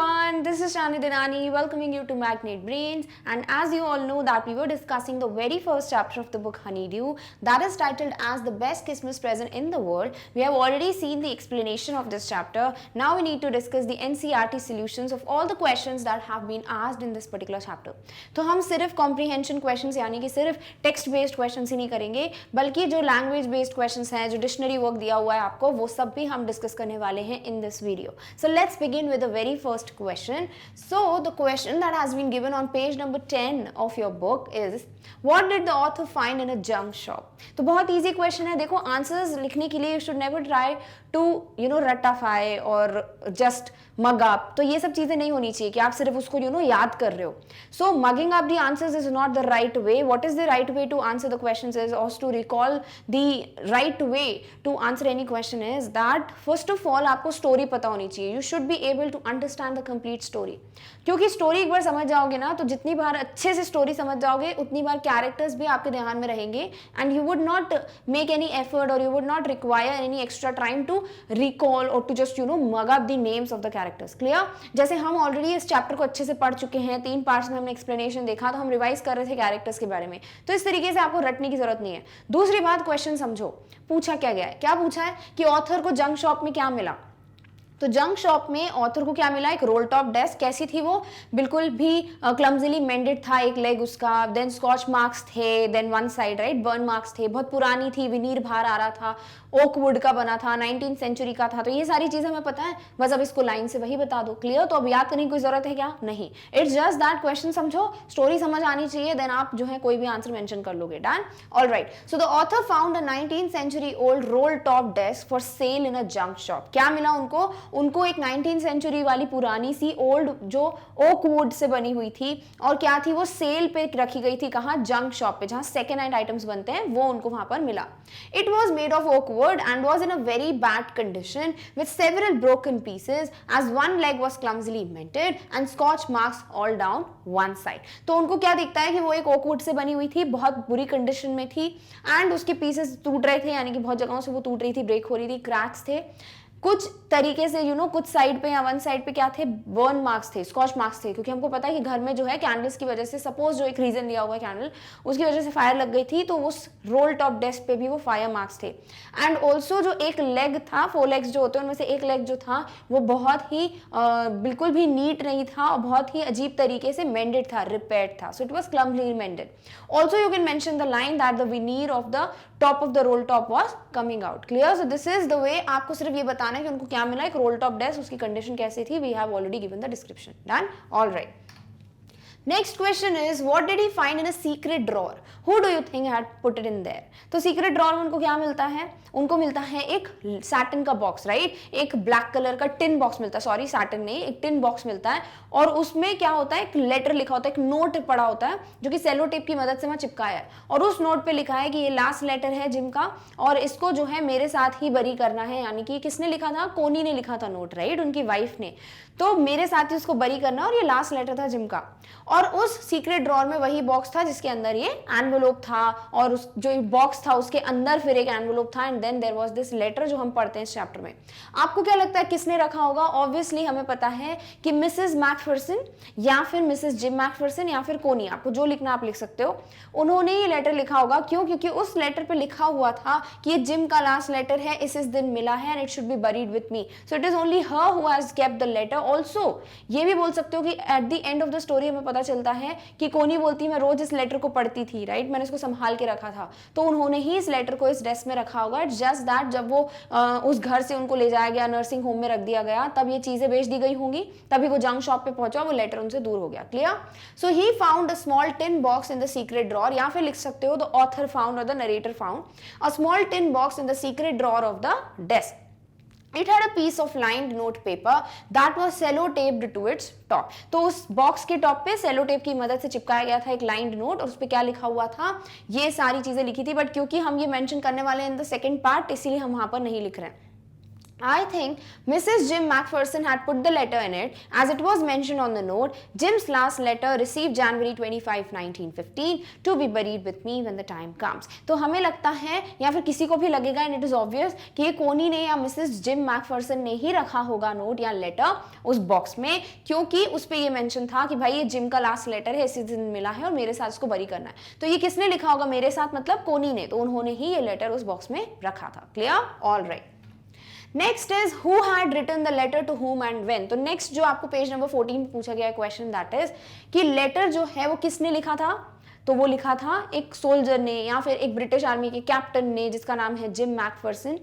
everyone, this is Shani Dinani welcoming you to Magnet Brains, and as you all know that we were discussing the very first chapter of the book Honeydew that is titled as the best Christmas present in the world. We have already seen the explanation of this chapter. Now we need to discuss the NCERT solutions of all the questions that have been asked in this particular chapter. तो हम सिर्फ comprehension questions यानी कि सिर्फ text based questions ही नहीं करेंगे, बल्कि जो language based questions हैं, जो dictionary work दिया हुआ है आपको, वो सब भी हम discuss करने वाले हैं in this video. So let's begin with the very first question. So the question that has been given on page number 10 of your book is, what did the author find in a junk shop? तो बहुत easy question है. देखो answers लिखने के लिए you should never try to ratify or just mug up. तो ये सब चीजें नहीं होनी चाहिए कि आप सिर्फ उसको याद कर रहे हो. So mugging up the answers is not the right way. What is the right way to answer the questions is, or to recall the right way to answer any question is that first of all आपको story पता होनी चाहिए. You should be able to understand the complete story. क्योंकि story एक बार समझ जाओगे ना, तो जितनी बार अच्छे से story समझ जाओगे उतनी बार characters भी आपके ध्यान में रहेंगे, and you would not make any effort or you would not require any extra time to recall or to just mug up the names of the characters. Clear? जैसे हम already इस chapter को अच्छे से पढ़ चुके हैं, 3 parts में हमने explanation देखा, तो हम revise कर रहे थे characters के बारे में, तो इस तरीके से आपको रटने की जरूरत नहीं है. दूसरी बात, क्वेश्चन समझो. पूछा क्या गया है? क्या पूछा है कि ऑथर को जंक शॉप में क्या मिला? तो जंक शॉप में ऑथर को क्या मिला? एक रोल टॉप डेस्क. कैसी थी वो? बिल्कुल भी क्लमजीली मेंडेड था एक लेग उसका. देन स्कॉच मार्क्स थे, then one side right burn marks थे. बहुत पुरानी थी, विनीर बाहर आ रहा था, ओक वुड का बना था, 19th सेंचुरी का था. तो ये सारी चीजें हमें पता है, बस अब इसको लाइन से वही बता दो. क्लियर? तो अब याद करने की कोई जरूरत है क्या? नहीं. इट्स जस्ट दैट क्वेश्चन समझो, स्टोरी समझ आनी चाहिए, देन आप जो है कोई भी आंसर मेंशन कर लोगे. Done? Alright. So the author found a 19th century old roll top desk for sale in a junk shop. क्या मिला उनको? उनको एक 19th सेंचुरी वाली पुरानी सी ओल्ड जो ओक वुड से बनी हुई थी, और क्या थी वो? सेल पे रखी गई थी. कहां? जंक शॉप पे, जहां सेकेंड हैंड आइटम्स बनते हैं, वो उनको वहां पर मिला. It was made of oak would and was in a very bad condition with several broken pieces as one leg was clumsily mended and scotch marks all down one side. तो उनको क्या दिखता है कि वो एक ओक वुड से बनी हुई थी, बहुत बुरी कंडीशन में थी, एंड उसके पीसेस टूट रहे थे, यानी कि बहुत जगहों से वो टूट रही थी, ब्रेक हो रही थी, क्रैक्स थे कुछ तरीके से. कुछ साइड पे या वन साइड पे क्या थे? बर्न मार्क्स थे, स्कॉच मार्क्स थे, क्योंकि हमको पता है कि घर में जो है कैंडल्स की वजह से, सपोज जो एक रीजन दिया हुआ है कैंडल, उसकी वजह से फायर लग गई थी, तो उस रोल टॉप डेस्क पे भी वो फायर मार्क्स थे. एंड ऑल्सो जो एक लेग था, 4 लेग्स जो होते हैं उनमें से एक लेग जो था वो बहुत ही बिल्कुल भी नीट नहीं था और बहुत ही अजीब तरीके से मेंडेड था, रिपेयर्ड था. So it was calmly mended. Also you can mention the line that the veneer of the top of the roll top was coming out. Clear? So this is the way. आपको सिर्फ ये बताना है कि उनको क्या मिला. एक रोल टॉप डेस्क, उसकी कंडीशन कैसी थी, we have already given the description. Done? Alright. Next question is, what did he find in a secret drawer? Who do you think had put it in there? तो secret drawer में उनको क्या मिलता है? उनको मिलता है एक सैटिन का बॉक्स, राइट? एक ब्लैक कलर का टिन बॉक्स मिलता है, सॉरी सैटिन नहीं, एक टिन बॉक्स मिलता है, और उसमें क्या होता है? एक लेटर लिखा होता है, एक नोट पड़ा होता है, जो कि सेलो टेप की मदद से वहां चिपकाया है, और उस नोट पे लिखा है कि ये लास्ट लेटर है जिम का, और इसको जो है मेरे साथ ही बरी करना है. यानी कि किसने लिखा था? कोनी ने लिखा था नोट, राइट? उनकी वाइफ ने. तो मेरे साथ ही उसको बरी करना, और ये लास्ट लेटर था जिम का. और उस सीक्रेट ड्रॉर में वही बॉक्स था जिसके अंदर ये एनवेलोप था, और उस जो बॉक्स था उसके अंदर फिर एक एनवेलोप था, and then there was this letter जो हम पढ़ते हैं इस चैप्टर में. आपको क्या लगता है किसने रखा होगा? ऑब्वियसली हमें पता है कि मिसेस मैकफिरसन या फिर मिसेस जिम मैकफिरसन या फिर कोनी, आपको जो लिखना आप लिख सकते हो, उन्होंने ये लेटर लिखा होगा. क्यों? क्योंकि उस लेटर पे लिखा हुआ था कि ये जिम का लास्ट लेटर है, इस दिन मिला है, and it should be buried with me. So it is only her who has kept the letter. Also ये भी बोल सकते हो कि at the end of the story हमें पता चलता है कि कोनी बोलती मैं रोज इस लेटर को पढ़ती थी, राइट? मैंने इसको संभाल के रखा था. तो उन्होंने ही इस लेटर को इस डेस्क में रखा होगा. इट्स जस्ट दैट जब वो उस घर से उनको ले जाया गया, नर्सिंग होम में रख दिया गया, तब ये चीजें बेच दी गई होंगी, तभी वो जंक शॉप पे पहुंचा, वो लेटर उनसे दूर हो गया. Clear? So he found a small tin box in the secret drawer, या फिर लिख सकते हो द ऑथर फाउंड और the narrator found a small tin box in the secret drawer of the desk. It had a piece of lined note paper that was cello taped to its top. तो उस box के top पे cello tape की मदद से चिपकाया गया था एक लाइंड नोट, और उस पे क्या लिखा हुआ था? ये सारी चीजें लिखी थी, बट क्योंकि हम ये मेंशन करने वाले हैं इन द सेकंड पार्ट, इसीलिए हम वहां पर नहीं लिख रहे हैं. I think Mrs. Jim Macpherson had put the letter in it as it was mentioned on the note, Jim's last letter received January 25, 1915 to be buried with me when the time comes. तो हमें लगता है या फिर किसी को भी लगेगा and it is obvious कि ये कोनी ने या मिसेस जिम मैकफर्सन ने ही रखा होगा नोट या लेटर उस बॉक्स में, क्योंकि उस पर ये मेंशन था कि भाई ये जिम का लास्ट लेटर है, इसी दिन मिला है और मेरे साथ इसको बरी करना है। तो ये किसने लिखा होगा मेरे साथ, मतलब कोनी ने, तो उन्होंने ही ये लेटर उस बॉक्स में रखा था। Clear? All right. Next is who had written the letter to whom and when. तो नेक्स्ट जो आपको पेज नंबर 14 में पूछा गया क्वेश्चन दैट इज कि लेटर जो है वो किसने लिखा था, तो वो लिखा था एक सोल्जर ने या फिर एक ब्रिटिश आर्मी के कैप्टन ने जिसका नाम है जिम मैकफर्सन।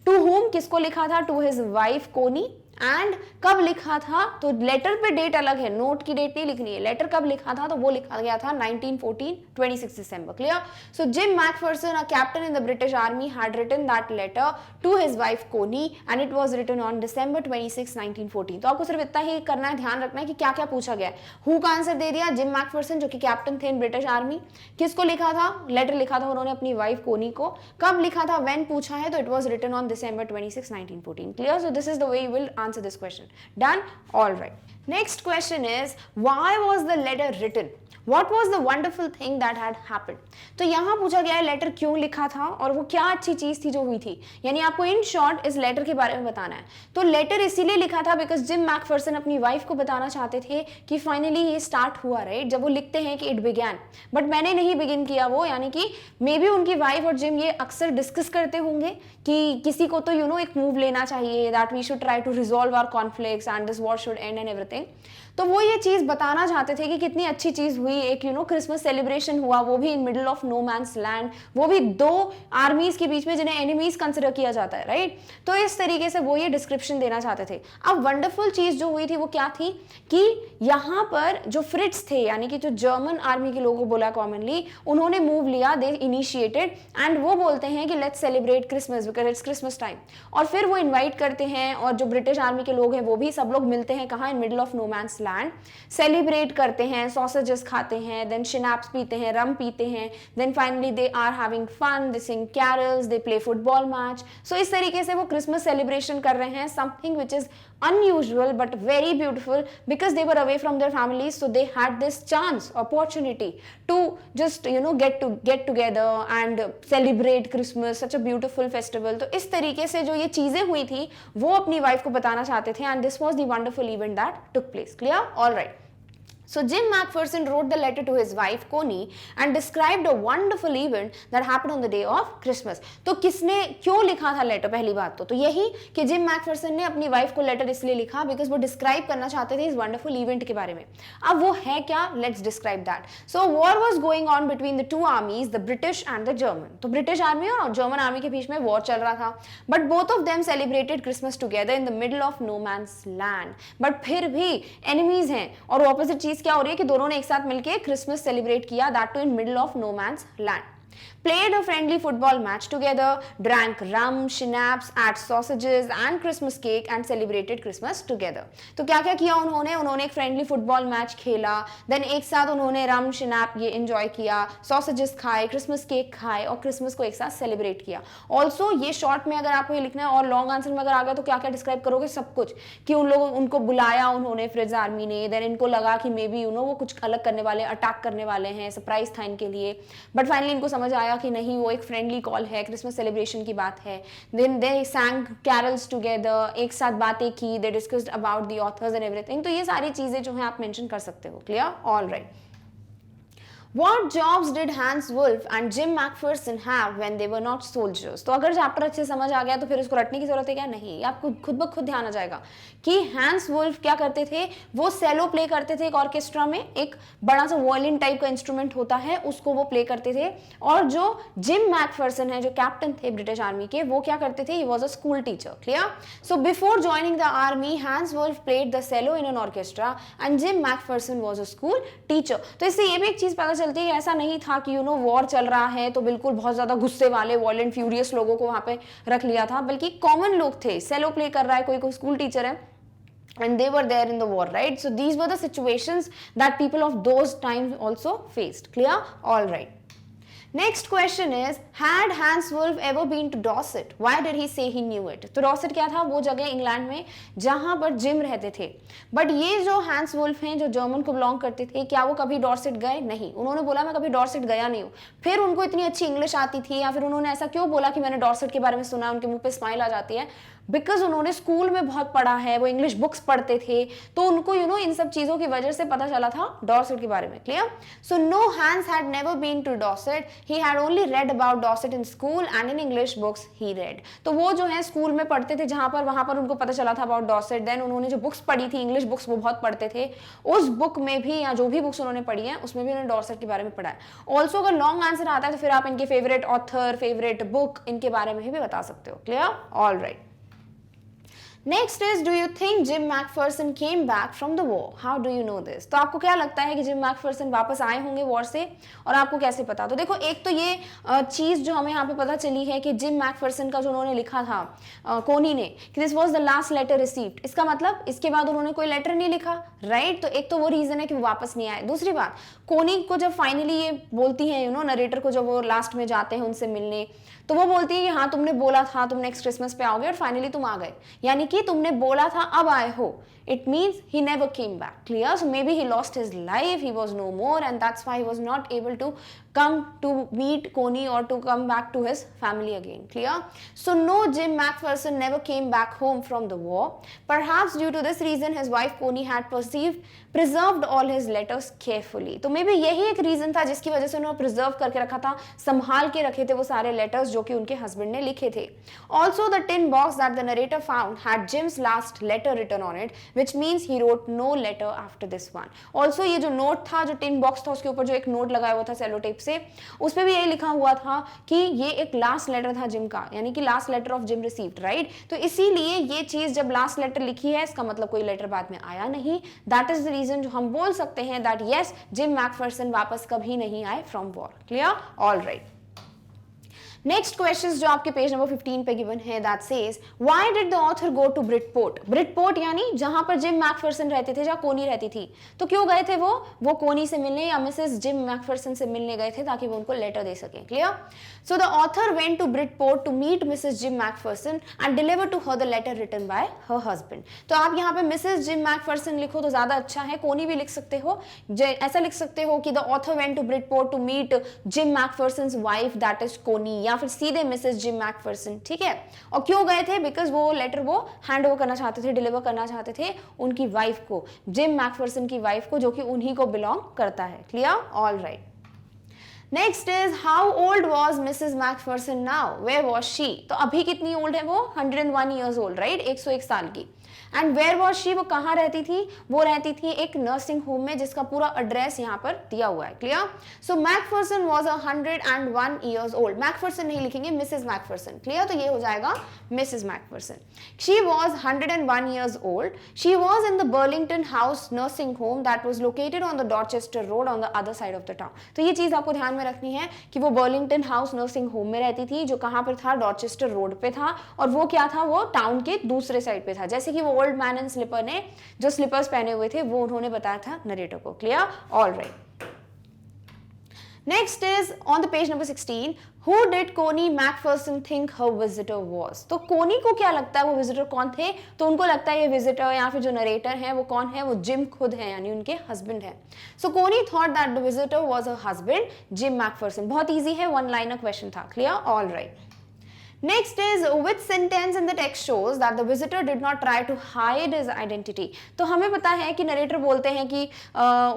टू whom किसको लिखा था, to his wife Connie. And कब लिखा था, तो लेटर पे डेट अलग है, नोट की डेट नहीं लिखनी है, लेटर कब लिखा था तो वो लिखा गया था 1914 26 दिसंबर। Clear? So Jim McPherson, a captain in the British army, had written that letter to his wife Connie and it was written on December 26 1914। तो आपको सिर्फ इतना ही करना है, ध्यान रखना है कि क्या क्या पूछा गया है। हु का आंसर दे दिया, जिम मैकफर्सन जो कि कैप्टन थे इन ब्रिटिश आर्मी। किसको लिखा था, लेटर लिखा था उन्होंने अपनी वाइफ कोनी को। कब लिखा था, व्हेन पूछा है तो it was written on December 26 1914। Clear? So this is the way you will answer this question. Done? All right. Next question is, why was the letter written? What was the wonderful thing that had happened? तो यहाँ पूछा गया है letter क्यों लिखा था और वो क्या अच्छी चीज थी जो हुई थी, यानी आपको इन शॉर्ट इस लेटर के बारे में बताना है। तो लेटर इसीलिए लिखा था बिकॉज जिम मैकफर्सन अपनी वाइफ को बताना चाहते थे कि फाइनली ये स्टार्ट हुआ, राइट। जब वो लिखते हैं कि इट बिगैन, बट मैंने नहीं बिगिन किया वो, यानी कि मे बी उनकी वाइफ और जिम ये अक्सर डिस्कस करते होंगे कि किसी को तो एक मूव लेना चाहिए, that we should try to resolve our conflicts and this war should end and everything. तो वो ये चीज बताना चाहते थे कि कितनी अच्छी चीज हुई, एक क्रिसमस सेलिब्रेशन हुआ, वो भी in middle of no man's land, वो भी दो आर्मीज के बीच में जिन्हें एनिमीज कंसिडर किया जाता है, राइट। तो इस तरीके से वो ये डिस्क्रिप्शन देना चाहते थे। अब वंडरफुल चीज जो हुई थी वो क्या थी कि यहाँ पर जो फ्रिट्स थे, यानी कि जो जर्मन आर्मी के लोगों को बोला कॉमनली, उन्होंने मूव लिया, दे इनिशिएटेड, एंड वो बोलते हैं कि let's celebrate Christmas because it's Christmas time. और फिर वो इन्वाइट करते हैं और जो ब्रिटिश आर्मी के लोग हैं वो भी सब लोग मिलते हैं कहाँ, in middle of no man's land, celebrate करते हैं, सॉसेजेस खाते हैं, देन शिनाप्स पीते हैं, रम पीते हैं, then finally they are having fun, they sing carols, they play football match. So इस तरीके से वो क्रिसमस सेलिब्रेशन कर रहे हैं, something which is unusual but very beautiful because they were away from their families, so they had this chance, opportunity to just get together and celebrate Christmas, such a beautiful festival। तो इस तरीके से जो ये चीजें हुई थी वो अपनी वाइफ को बताना चाहते थे, and this was the wonderful event that took place। Clear? All right. So Jim Macpherson wrote the letter to his wife Connie and described a wonderful event that happened on the day of Christmas। तो किसने क्यों लिखा था letter, पहली बात तो यही कि जिम मैकफर्सन ने अपनी वाइफ को लेटर इसलिए लिखा बिकॉज वो डिस्क्राइब करना चाहते थे इस वंडरफुल इवेंट के बारे में। अब वो है क्या, let's describe that. So war was going on between the two armies, the British and the German. तो ब्रिटिश आर्मी और जर्मन आर्मी के बीच में वॉर चल रहा था, but both of them celebrated Christmas together in the middle of no man's land. But फिर भी एनिमीज हैं और ऑपोजिट चीज क्या हो रही है कि दोनों ने एक साथ मिलकर क्रिसमस सेलिब्रेट किया, that too in middle of no man's land. Played a friendly football match together, drank rum, schnapps, ate sausages and Christmas cake and celebrated Christmas together। तो क्या क्या किया उन्होंने एक फ्रेंडली फुटबॉल मैच खेला, then एक साथ उन्होंने रम शनाप ये एंजॉय किया, सॉसेजेस खाए, क्रिसमस केक खाए और क्रिसमस को एक साथ सेलिब्रेट किया। ऑल्सो ये शॉर्ट में अगर आपको ये लिखना है और लॉन्ग आंसर में अगर आ गया तो क्या क्या डिस्क्राइब करोगे, सब कुछ, कि उनको बुलाया उन्होंने फ्रिट्ज आर्मी ने, देन इनको लगा कि मे बी वो कुछ अलग करने वाले, अटैक करने वाले हैं, सरप्राइज था इनके लिए, बट फाइनली इनको समझ आया कि नहीं वो एक फ्रेंडली कॉल है, क्रिसमस सेलिब्रेशन की बात है। Then they sang carols together, एक साथ बातें की, they discussed about the authors and everything. तो ये सारी चीजें जो है आप मेंशन कर सकते हो। Clear? All right. What jobs did Hans Wolf and Jim Macpherson have when they were not soldiers? तो अगर चैप्टर अच्छे समझ आ गया तो फिर उसको रटने की जरूरत है क्या? नहीं, आपको खुद ब खुद ध्यान आ जाएगा कि हैंस वुल्फ क्या करते थे, वो सेलो प्ले करते थे एक ऑर्केस्ट्रा में, एक बड़ा सा वायलिन टाइप का इंस्ट्रूमेंट होता है उसको वो प्ले करते थे। और जो जिम मैकफर्सन है जो कैप्टन थे ब्रिटिश आर्मी के, वो क्या करते थे, he was a school teacher. Clear? So before joining the army Hans Wolf played the cello in an orchestra and Jim McPherson was a school teacher. तो इससे ये भी एक चीज पता चलती है, ऐसा नहीं था कि वॉर चल रहा है तो बिल्कुल बहुत ज्यादा गुस्से वाले वायलेंट फ्यूरियस लोगों को वहां पे रख लिया था, बल्कि कॉमन लोग थे, सेलो प्ले कर रहा है कोई स्कूल टीचर है, and they were there in the war, right? So these were the situations that people of those times also faced. Clear? All right. Next question is had Hans Wolf ever been to Dorset, why did he say he knew it. तो डॉसेट क्या था, वो जगह England में जहां पर gym रहते थे। बट ये जो हैंस वुल्फ हैं जो जर्मन को बिलोंग करते थे, क्या वो कभी डॉर्सेट गए? नहीं, उन्होंने बोला मैं कभी डॉर्सेट गया नहीं हूँ। फिर उनको इतनी अच्छी इंग्लिश आती थी, या फिर उन्होंने ऐसा क्यों बोला कि मैंने डॉर्सेट के बारे में सुना, उनके मुंह पे स्माइल आ जाती है? बिकॉज उन्होंने स्कूल में बहुत पढ़ा है, वो इंग्लिश बुक्स पढ़ते थे, तो उनको इन सब चीजों की वजह से पता चला था डॉर्सेट के बारे में। Clear? So no, Hans had never been to Dorset, he had only read about Dorset in school and in English books he read. तो वो जो है स्कूल में पढ़ते थे जहां पर, वहां पर उनको पता चला था अबाउट डॉर्सेट। देन उन्होंने जो बुक्स पढ़ी थी, इंग्लिश बुक्स वो बहुत पढ़ते थे, उस बुक में भी, या जो भी बुक्स उन्होंने पढ़ी है उसमें भी उन्होंने डॉर्सेट के बारे में पढ़ा है। ऑल्सो अगर लॉन्ग आंसर आता है तो फिर आप इनके फेवरेट ऑथर, फेवरेट बुक, इनके बारे में भी बता सकते हो। Clear? All right. Next is, do you think gym Macpherson came back from the war? How do you know this? तो आपको क्या लगता है कि जिम मैकफर्सन वापस आए होंगे वॉर से, और आपको कैसे पता? तो देखो, एक तो ये चीज जो हमें यहाँ पे पता चली है कि जिम मैकफर्सन का जो उन्होंने लिखा था कोनी ने कि this was the last letter received, इसका मतलब इसके बाद उन्होंने कोई लेटर नहीं लिखा, राइट? तो एक तो वो रीजन है कि वो वापस नहीं आए। दूसरी बात, कोनी को जब फाइनली ये बोलती है नरेटर को, जब वो लास्ट में जाते हैं उनसे मिलने, तो वो बोलती है कि हाँ तुमने बोला था तुम नेक्स्ट क्रिसमस पे आओगे और फाइनली तुम आ गए, यानी कि तुमने बोला था अब आए हो। It means he never came back. Clear? So maybe he lost his life, he was no more, and that's why he was not able to come to meet Coney or to come back to his family again. Clear? So no, Jim McPherson never came back home from the war. Perhaps due to this reason his wife Coney had preserved all his letters carefully. तो maybe यही एक reason था जिसकी वजह से उन्होंने preserve करके रखा था, संभाल के रखे थे वो सारे letters जो कि उनके husband ने लिखे थे। Also the tin box that the narrator found had Jim's last letter written on it, which means he wrote no letter after this one. Also ये जो नोट था, जो टिन बॉक्स था, उसके ऊपर जो एक नोट लगाया हुआ था सेलो टेप से, उसपे भी यही लिखा हुआ था कि ये एक लास्ट लेटर था जिम का, यानी कि last letter of Jim received, right? तो इसीलिए ये चीज जब लास्ट लेटर लिखी है, इसका मतलब कोई लेटर बाद में आया नहीं। दैट इज द रीजन जो हम बोल सकते हैं दैट यस, जिम मैकफर्सन वापस कभी नहीं आए from war. Clear? All right. Next question जो आपके पेज नंबर 15 पे गिवन है, that says why did the author go to Bridport? Bridport यानी जहां पर जिम मैकफर्सन रहते थे, जहां कोनी रहती थी। तो क्यों गए थे वो कोनी से मिलने या मिसेस जिम मैकफर्सन से मिलने गए थे ताकि वो उनको लेटर दे सकें। Clear? So the author went to Bridport to meet Mrs Jim McPherson and deliver to her the letter written by her husband. तो आप यहाँ पे मिसेस जिम मैकफर्सन लिखो तो ज्यादा अच्छा है, कोनी भी लिख सकते हो, ऐसा लिख सकते हो कि the author went to Bridport to meet Jim McPherson's wife that is Connie, या फिर सीधे मिसेस जिम मैकफर्सन। ठीक है? और क्यों गए थे? बिकॉज वो लेटर वो हैंड ओवर करना चाहते थे, डिलीवर करना चाहते थे उनकी वाइफ को, जिम मैकफर्सन की वाइफ को, जो कि उन्हीं को बिलोंग करता है। Clear? All right. Next is how old was Mrs McPherson now? Where was she? तो अभी कितनी ओल्ड है वो? 101 ईयर्स ओल्ड, राइट? 101 साल की। And where was she? वो कहाँ रहती थी? वो रहती थी एक नर्सिंग होम में, जिसका पूरा एड्रेस यहाँ पर दिया हुआ है। Clear? So Macpherson was 101 years old. Macpherson नहीं लिखेंगे, मिसेस मैकफर्सन। क्लियर? तो ये हो जाएगा Mrs Macpherson. She was 101 years old. She was in the Burlington House nursing home that was located on the Dorchester road on the other side of the town. तो ये चीज आपको ध्यान में रखनी है कि वो बर्लिंगटन हाउस नर्सिंग होम में रहती थी, जो कहाँ पर था? डॉर्चेस्टर रोड पे था। और वो क्या था? वो टाउन के दूसरे साइड पे था। जैसे कि वो ओल्ड मैन एंड स्लीपर ने जो स्लीपर्स पहने हुए थे वो उन्होंने बताया था नरेटर को। Clear? All right. Next is on the page number 16, who did Coney McPherson think her visitor was? तो कोनी को क्या लगता है वो विजिटर कौन थे? तो उनको लगता है ये विजिटर या फिर जो नरेटर है वो कौन है? वो जिम खुद है, यानी उनके हस्बैंड है। सो कोनी thought that the visitor was her husband gym Macpherson. बहुत इजी है, वन लाइनर क्वेश्चन था। Clear? All right. Next is which sentence in the text shows that the visitor did not try to hide his identity? तो हमें पता है कि narrator बोलते हैं कि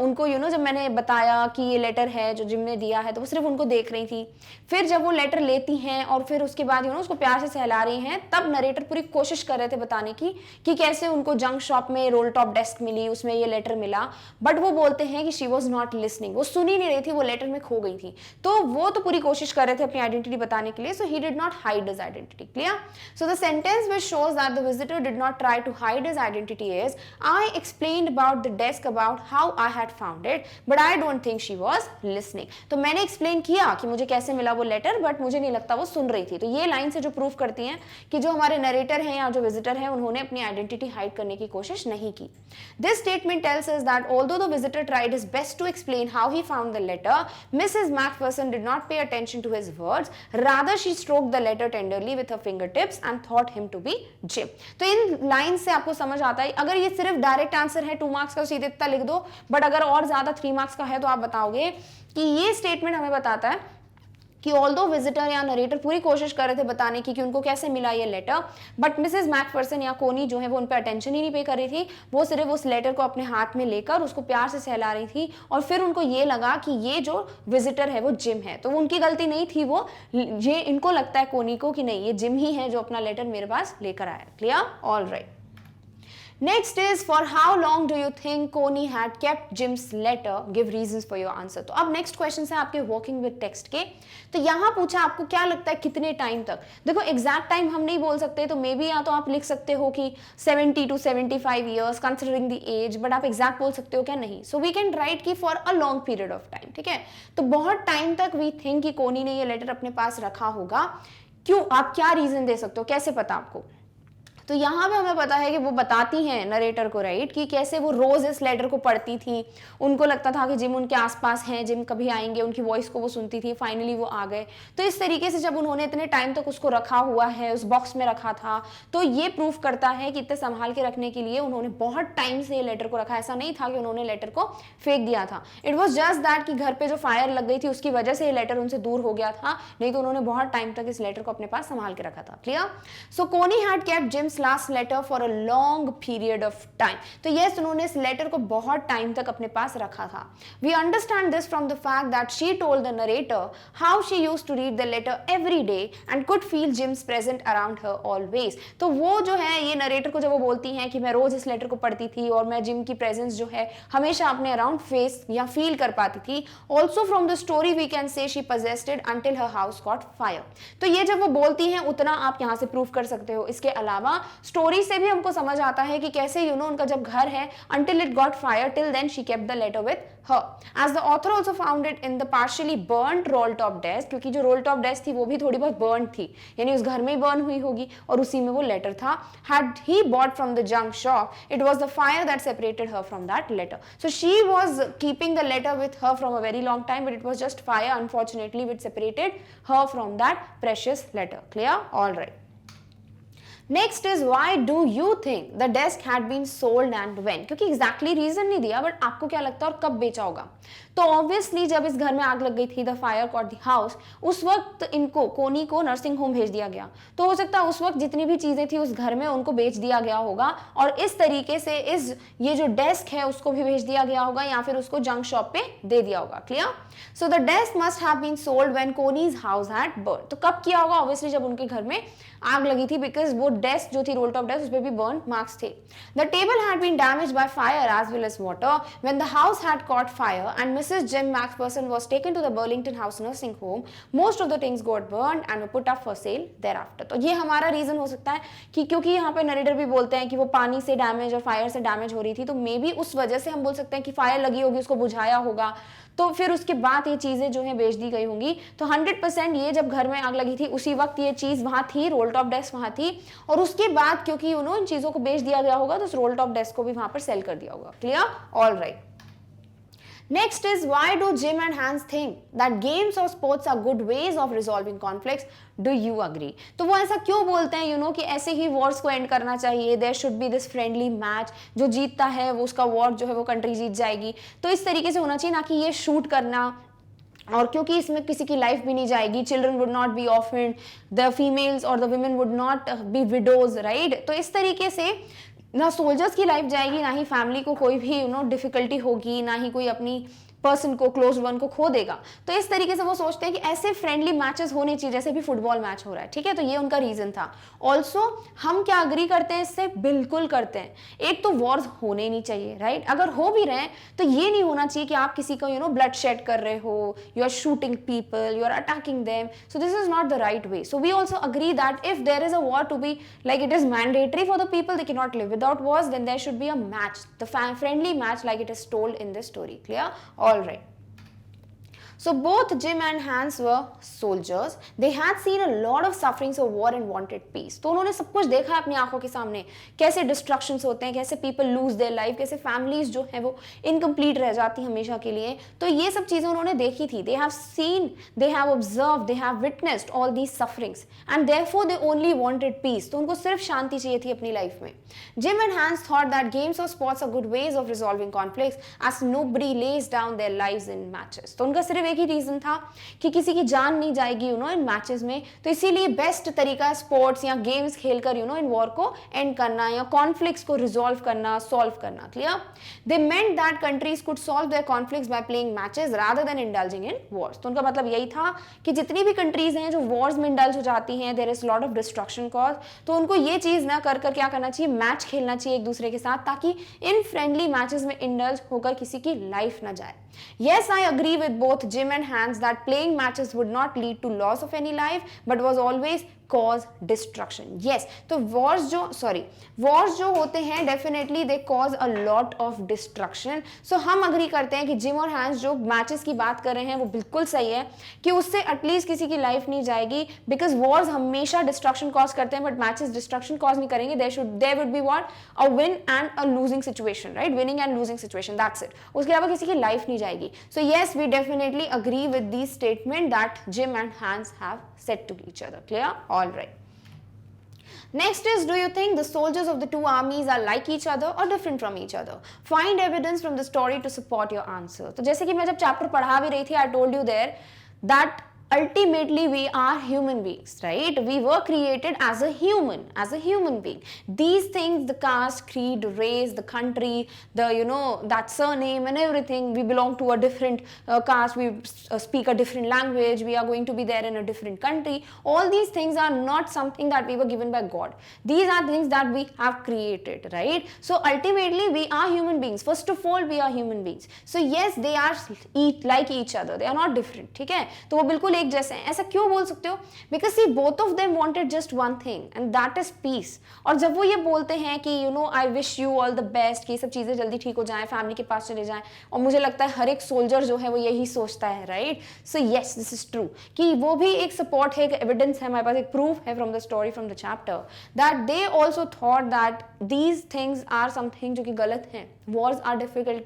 उनको जब मैंने बताया कि ये लेटर है जो जिम ने दिया है, तो वो सिर्फ उनको देख रही थी। फिर जब वो लेटर लेती हैं और फिर उसके बाद उसको प्यार से सहला रही हैं, तब नरेटर पूरी कोशिश कर रहे थे बताने की कि कैसे उनको जंक शॉप में रोल टॉप डेस्क मिली, उसमें ये लेटर मिला। बट वो बोलते हैं कि शी वॉज नॉट लिसनिंग, वो सुन ही नहीं रही थी, वो लेटर में खो गई थी। तो वो तो पूरी कोशिश कर रहे थे अपनी आइडेंटिटी बताने के लिए। So he did not hide his identity. Clear? So the sentence which shows that the visitor did not try to hide his identity is, I explained about the desk about how I had found it, but I don't think she was listening. तो मैंने explain किया कि मुझे कैसे मिला वो letter, but मुझे नहीं लगता वो सुन रही थी. तो ये line से जो proof करती हैं कि जो हमारे narrator हैं या जो visitor हैं उन्होंने अपनी identity hide करने की कोशिश नहीं की. This statement tells us that although the visitor tried his best to explain how he found the letter, Mrs. Macpherson did not pay attention to his words. Rather, she stroked the letter tenderly with her fingertips and thought him to be Jim. तो in line से आपको समझ आता है, अगर ये सिर्फ direct answer है 2 मार्क्स का सीधे इतना लिख दो, बट अगर और ज्यादा 3 मार्क्स का है तो आप बताओगे कि ये स्टेटमेंट हमें बताता है कि ऑल्दो विजिटर या नरेटर पूरी कोशिश कर रहे थे बताने की कि उनको कैसे मिला ये लेटर, बट मिसेस मैकफर्सन या कोनी जो है वो उन पर अटेंशन ही नहीं पे कर रही थी. वो सिर्फ उस लेटर को अपने हाथ में लेकर उसको प्यार से सहला रही थी और फिर उनको ये लगा कि ये जो विजिटर है वो जिम है. तो वो उनकी गलती नहीं थी, वो ये इनको लगता है कोनी को कि नहीं ये जिम ही है जो अपना लेटर मेरे पास लेकर आया. Clear? All right. Next is, for how long do you think Coney had kept Jim's letter? Give reasons for your answer. तो अब next question है आपके working with text के. तो यहाँ पूछा आपको क्या लगता है कितने टाइम तक. देखो exact time हम नहीं बोल सकते, तो मे बी या तो आप लिख सकते हो कि 70 to 75 years considering the age, but आप exact बोल सकते हो क्या? नहीं. So we can write कि for a long period of time. ठीक है, तो बहुत टाइम तक we think कि कोनी ने ये लेटर अपने पास रखा होगा. क्यों? आप क्या रीजन दे सकते हो, कैसे पता आपको? तो यहाँ पे हमें पता है कि वो बताती हैं नरेटर को, राइट, कि कैसे वो रोज इस लेटर को पढ़ती थी. उनको लगता था कि जिम उनके आसपास हैं, जिम कभी आएंगे, उनकी वॉइस को वो सुनती थी, फाइनली वो आ गए. तो इस तरीके से जब उन्होंने इतने टाइम तक उसको रखा हुआ है, उस बॉक्स में रखा था, तो ये प्रूफ करता है कि इतने संभाल के रखने के लिए उन्होंने बहुत टाइम से ये लेटर को रखा. ऐसा नहीं था कि उन्होंने लेटर को फेंक दिया था. इट वॉज जस्ट दैट कि घर पे जो फायर लग गई थी उसकी वजह से ये लेटर उनसे दूर हो गया था, नहीं तो उन्होंने बहुत टाइम तक इस लेटर को अपने पास संभाल के रखा था. Clear? So Connie had kept Jim's last letter for a long period of time. तो yes, उन्होंने इस लेटर को बहुत टाइम तक अपने पास रखा था. We understand this from the fact that she told the narrator how she used to read the letter every day and could feel Jim's presence around her always. तो वो जो है ये नरेटर को जब वो बोलती हैं कि मैं रोज इस लेटर को पढ़ती थी और मैं जिम की प्रेजेंस जो है हमेशा अपने अराउंड फेस या फील कर पाती थी. Also from the story we can say she possessed it until her house caught fire. तो ये जब वो बोलती हैं उतना आप यहाँ से प्रूफ कर सकते हो. इसके अलावा स्टोरी से भी हमको समझ आता है कि कैसे उनका जब घर है until it got fire, till then she kept the letter with her. As the author also found it in the partially burnt roll top desk, क्योंकि जो roll top desk थी वो भी थोड़ी बहुत burnt थी, यानी उस घर में ही burn हुई होगी और उसी में वो लेटर था. Had he bought from the junk shop, it was the fire that separated her from that letter. So she was keeping the letter with her from a very long time, but it was just fire, unfortunately, which separated her from that precious letter. Clear? All right. Next is, why do you think the desk had been sold and when? क्योंकि exactly reason नहीं दिया, but आपको क्या लगता है और कब बेचा होगा. तो ऑब्वियसली जब इस घर में आग लग गई थी, the fire caught the house, उस वक्त इनको कोनी को नर्सिंग होम भेज दिया गया. तो हो सकता है उस वक्त जितनी भी चीजें थी उस घर में उनको बेच दिया गया होगा और इस तरीके से ये जो डेस्क है उसको भी भेज दिया गया होगा या फिर उसको जंक शॉप पे दे दिया होगा. Clear? So the desk must have been sold when Connie's house had burn. तो कब किया होगा? ऑब्वियसली जब उनके घर में आग लगी थी, बिकॉज वो डेस्क जो थी रोल टॉप डेस्क उस पे भी बर्न मार्क्स थे. The table had been damaged by fire as well as water when the house had caught fire and Mrs Jim McPherson was taken to the Burlington House nursing home. Most of the things got burned and were put up for sale thereafter. तो ये हमारा reason हो सकता है कि क्योंकि यहाँ पे नरेटर भी बोलते हैं कि वो पानी से डैमेज और फायर से डैमेज हो रही थी, तो मे बी उस वजह से हम बोल सकते हैं कि फायर लगी होगी, उसको बुझाया होगा, तो फिर उसके बाद ये चीजें जो है बेच दी गई होंगी. तो 100% ये जब घर में आग लगी थी उसी वक्त ये चीज वहां थी, रोल टॉप डेस्क वहां थी, और उसके बाद क्योंकि इन चीजों को बेच दिया गया होगा तो उस रोल टॉप डेस्क को भी वहां पर सेल कर दिया होगा. Clear? All right. Next is, why do Jim and Hans think that games or sports are good ways of resolving conflicts? Do you agree? तो वो ऐसा क्यों बोलते हैं कि ऐसे ही वॉर्स को एंड करना चाहिए, there should be this friendly match, जो जीतता है वो उसका वॉर जो है वो कंट्री जीत जाएगी, तो इस तरीके से होना चाहिए, ना कि ये शूट करना. और क्योंकि इसमें किसी की लाइफ भी नहीं जाएगी, children would not be offend, the females और the women would not be widows, right. तो इस तरीके से ना सोल्जर्स की लाइफ जाएगी, ना ही फैमिली को कोई भी डिफिकल्टी होगी, ना ही कोई अपनी पर्सन को, क्लोज वन को खो देगा। तो इस तरीके से वो सोचते हैं कि ऐसे फ्रेंडली मैचेस होने चाहिए जैसे भी फुटबॉल मैच हो रहा है, ठीक है। तो ये उनका रीजन था। ऑल्सो हम क्या अग्री करते हैं इससे? बिल्कुल करते हैं। एक तो वॉर्स होने ही नहीं चाहिए, राइट। अगर हो भी रहे हैं तो ये नहीं होना चाहिए कि आप किसी को ब्लड शेड कर रहे हो, you are shooting people, you are attacking them, so this is not the right way. So we also agree that if there is a war to be like it is mandatory for the people, they cannot live without wars, then there should be a match, the friendly match like it is told in this story. Clear? All right. So both Jim and Hans were soldiers. They had seen a lot of sufferings of war and wanted peace. तो उन्होंने सब कुछ देखा है अपनी आंखों के सामने, कैसे डिस्ट्रक्शंस होते हैं, कैसे पीपल लूज देयर लाइफ, कैसे फैमिलीज जो है वो इनकम्प्लीट रह जाती हमेशा के लिए। तो ये सब चीजें उन्होंने देखी थी। They have seen, they have observed, they have witnessed all these sufferings and therefore they only wanted peace. तो उनको सिर्फ शांति चाहिए थी अपनी लाइफ में। Jim and Hans thought that games or sports are good ways of resolving conflicts as nobody lays down their lives in matches. तो उनका सिर्फ एक ही रीजन था कि किसी की जान नहीं जाएगी इन मैचेस में, तो इसीलिए बेस्ट तरीका है स्पोर्ट्स या गेम्स खेलकर इन वॉर को एंड करना या कॉन्फ्लिक्ट्स को रिजॉल्व करना, सॉल्व करना। Clear? They meant that countries could solve their conflicts by playing matches rather than indulging in Wars. तो उनका मतलब यही था कि जितनी भी कंट्रीज हैं जो वॉर्स में इंडल्ज हो जाती हैं, there is lot of destruction cause, तो उनको ये चीज ना कर कर क्या करना चाहिए, मैच खेलना चाहिए एक दूसरे के साथ, ताकि इन फ्रेंडली मैचेस में इंडल्ज होकर किसी की लाइफ ना जाए। Yes, I agree with both Jim and Hans that playing matches would not lead to loss of any life, but was always cause destruction. Yes, तो wars जो होते हैं definitely they cause a lot of destruction. So हम agree करते हैं कि gym और hence जो मैचेस की बात कर रहे हैं वो बिल्कुल सही है कि उससे एटलीस्ट किसी की लाइफ नहीं जाएगी, बिकॉज वॉर्स हमेशा डिस्ट्रक्शन कॉज करते हैं बट मैचेस डिस्ट्रक्शन कॉज नहीं करेंगे। There would be what, a win and a losing situation, right, winning and losing situation, that's it. उसके अलावा किसी की लाइफ नहीं जाएगी। So yes, we definitely agree with this statement that Jim and Hans have said to each other. Clear? All right. Next is, do you think the soldiers of the two armies are like each other or different from each other? Find evidence from the story to support your answer. तो जैसे कि मैं जब chapter पढ़ा भी रही थी, I told you there that ultimately we are human beings, right? We were created as a human being. These things, the caste, creed, race, the country, the that surname and everything, we belong to a different caste, we speak a different language, we are going to be there in a different country. All these things are not something that we were given by God. These are things that we have created, right? So ultimately we are human beings. First of all, we are human beings. So yes, they are like each other, they are not different. ठीक है? तो वो बिल्कुल एक जैसे हैं। ऐसा क्यों बोल सकते हो? Because see both of them wanted just one thing and that is peace. और जब वो ये बोलते हैं कि I wish you all the best, कि ये सब चीजें जल्दी ठीक हो जाएं, फैमिली के पास चले जाएं, और मुझे लगता है हर एक सोल्जर जो है वो यही सोचता है, right? So yes, this is true कि वो भी एक सपोर्ट है, एक एविडेंस है हमारे पास, एक प्रूफ है from the story, from the chapter, that they also thought that these things are something जो कि गलत हैं। Wars are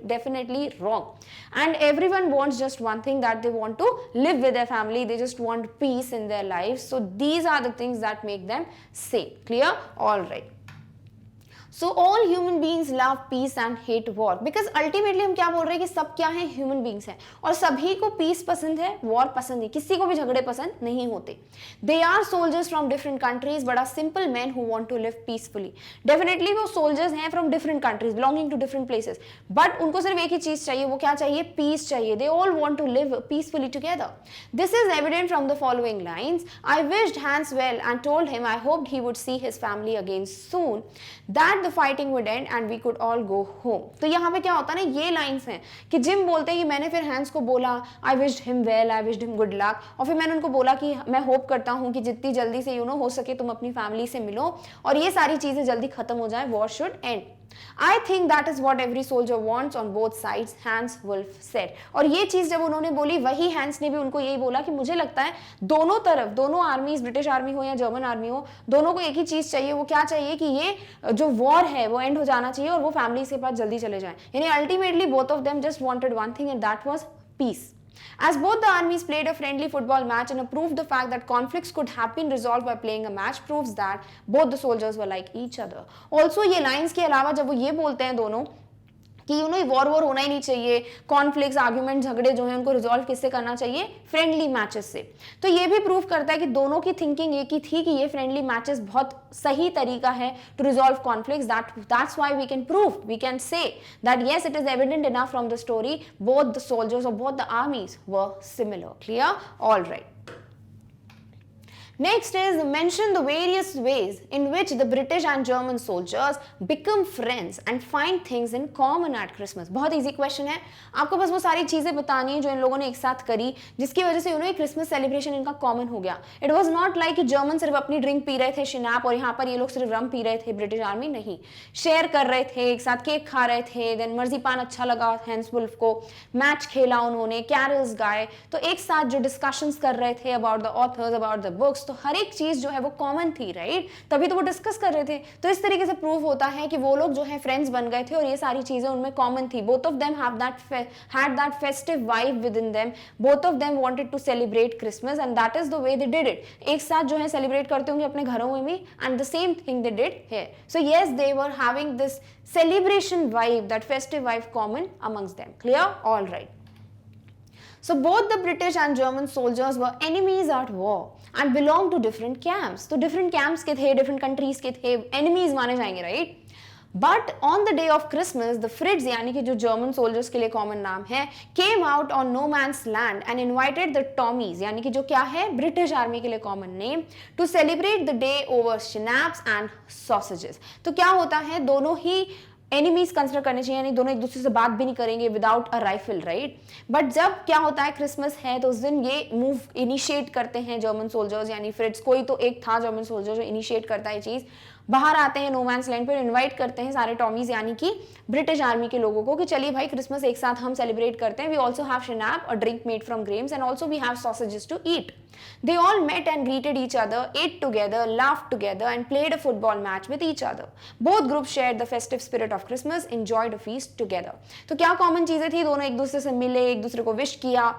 definitely wrong, and everyone wants just one thing, that they want to live with their family, they just want peace in their lives. So these are the things that make them sane. Clear? All right. So all human beings love peace and hate war, because ultimately हम क्या बोल रहे हैं कि सब क्या है, human beings हैं, और सभी को peace पसंद है, war पसंद नहीं, किसी को भी झगड़े पसंद नहीं होते। They are soldiers from different countries but are simple men who want to live peacefully. Definitely वो soldiers हैं from different countries, belonging to different places, but उनको सिर्फ एक ही चीज चाहिए, वो क्या चाहिए, peace चाहिए। They all want to live peacefully together. This is evident from the following lines. I wished Hans well and told him I hoped he would see his family again soon, that the fighting would end and we could all go home. तो यहाँ पे क्या होता है ना, ये lines हैं कि जिम बोलते हैं कि मैंने फिर हैंस को बोला I wished him well, I wished him good luck, और फिर मैंने उनको बोला कि मैं होप करता हूँ कि जितनी जल्दी से हो सके तुम अपनी फैमिली से मिलो और ये सारी चीजें जल्दी खत्म हो जाए, war should end. I think that is what every soldier wants on both sides, Hans Wolf said. और ये चीज जब उन्होंने बोली, वही हैंस ने भी उनको यही बोला कि मुझे लगता है दोनों तरफ, दोनों आर्मीज, ब्रिटिश आर्मी हो या जर्मन आर्मी हो, दोनों को एक ही चीज चाहिए। वो क्या चाहिए कि ये जो वॉर है वो एंड हो जाना चाहिए और वो फैमिली के पास जल्दी चले जाए। यानी ultimately both of them just wanted one thing and that was peace. As both the armies played a friendly football match and proved the fact that conflicts could have been resolved by playing a match proves that both the soldiers were like each other. Also ये lines के अलावा जब वो ये बोलते हैं दोनों कि वॉर होना ही नहीं चाहिए, कॉन्फ्लिक्ट्स, आर्ग्यूमेंट, झगड़े जो हैं उनको रिजॉल्व किससे करना चाहिए, फ्रेंडली मैचेस से। तो ये भी प्रूव करता है कि दोनों की थिंकिंग एक ही थी कि ये फ्रेंडली मैचेस बहुत सही तरीका है to resolve conflicts. That's why we can prove, we can say that yes, it is evident enough from the story both the soldiers of both the armies were similar. Clear? All right. Next is mention the various ways in which the British and German soldiers become friends and find things in common at Christmas. बहुत easy question है, आपको बस वो सारी चीजें बतानी है जो इन लोगों ने एक साथ करी जिसकी वजह से क्रिसमस सेलिब्रेशन इनका कॉमन हो गया। इट वॉज नॉट लाइक कि जर्मन सिर्फ अपनी ड्रिंक पी रहे थे शिनाप और यहाँ पर ये लोग सिर्फ रम पी रहे थे, ब्रिटिश आर्मी नहीं, शेयर कर रहे थे, एक साथ केक खा रहे थे, देन मर्जीपान अच्छा लगा हैंस वुल्फ को, मैच खेला उन्होंने, कैरल्स गाए, तो एक साथ जो डिस्कशंस कर रहे थे about the authors, about the books, तो हर एक चीज जो है वो कॉमन थी, राइट? तभी तो वो डिस्कस कर रहे थे। तो इस तरीके से प्रूव होता है कि वो लोग जो है फ्रेंड्स बन गए थे और ये सारी चीजें उनमें कॉमन थी। Both of them had that festive vibe within them, both of them wanted to celebrate Christmas and that is the way they did it. एक साथ जो है सेलिब्रेट करते होंगे अपने घरों में भी, and the same thing they did here. So yes, they were having this celebration vibe, that festive vibe common amongst them. Clear? All right. So both the British and German soldiers were enemies at war and belonged to different camps. तो different camps के थे, different countries के थे, enemies माने जाएंगे, right? But on the day of Christmas, the Frids यानी कि जो German soldiers के लिए common नाम है, came out on no man's land and invited the Tommies यानी कि जो क्या है British army के लिए common name, to celebrate the day over schnapps and sausages. तो क्या होता है, दोनों ही एनिमीज कंसिडर करने चाहिए, यानी दोनों एक दूसरे से बात भी नहीं करेंगे without a rifle, right? But जब क्या होता है क्रिसमस है तो उस दिन ये मूव इनिशिएट करते हैं जर्मन सोल्जर्स यानी फ्रिट्स, कोई तो एक था जर्मन सोल्जर जो इनिशिएट करता है चीज, बाहर आते हैं नो मैंस लैंड पर, इनवाइट करते हैं सारे टॉमीज यानी कि ब्रिटिश आर्मी के लोगों को कि चलिए भाई क्रिसमस एक साथ हम सेलिब्रेट करते हैं। We also have schnapps, a drink made from grapes, and also we have sausages to eat. They all met and greeted each other, ate together, laughed together, and played a football match with each other. Both groups shared the festive spirit of Christmas, enjoyed a feast together. तो क्या common चीजें थी, दोनों एक दूसरे से मिले, एक दूसरे को विश किया,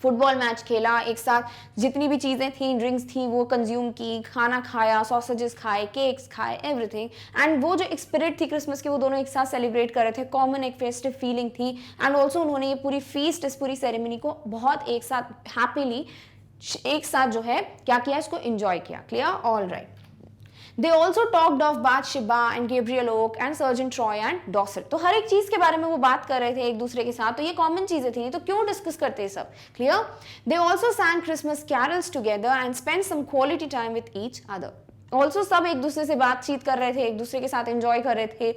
फुटबॉल मैच खेला, एक साथ जितनी भी चीज़ें थी, ड्रिंक्स थी वो कंज्यूम की, खाना खाया, सॉसेजेस खाए, केक्स खाए, एवरीथिंग। एंड वो जो एक स्पिरिट थी क्रिसमस की वो दोनों एक साथ सेलिब्रेट कर रहे थे, कॉमन एक फेस्टिव फीलिंग थी। एंड ऑल्सो उन्होंने ये पूरी फीस्ट, इस पूरी सेरेमनी को बहुत एक साथ हैप्पीली एक साथ जो है क्या किया, इसको एंजॉय किया। Clear? All right. They also talked of Bathsheba and Gabriel Oak and Sergeant Troy and Dorset. तो हर एक चीज के बारे में वो बात कर रहे थे एक दूसरे के साथ, तो ये कॉमन चीजें थी, तो क्यों डिस्कस करते हैं सब? Clear? They also sang Christmas carols together and spent some quality time with each other. Also सब एक दूसरे से बातचीत कर रहे थे, एक दूसरे के साथ एंजॉय कर रहे थे,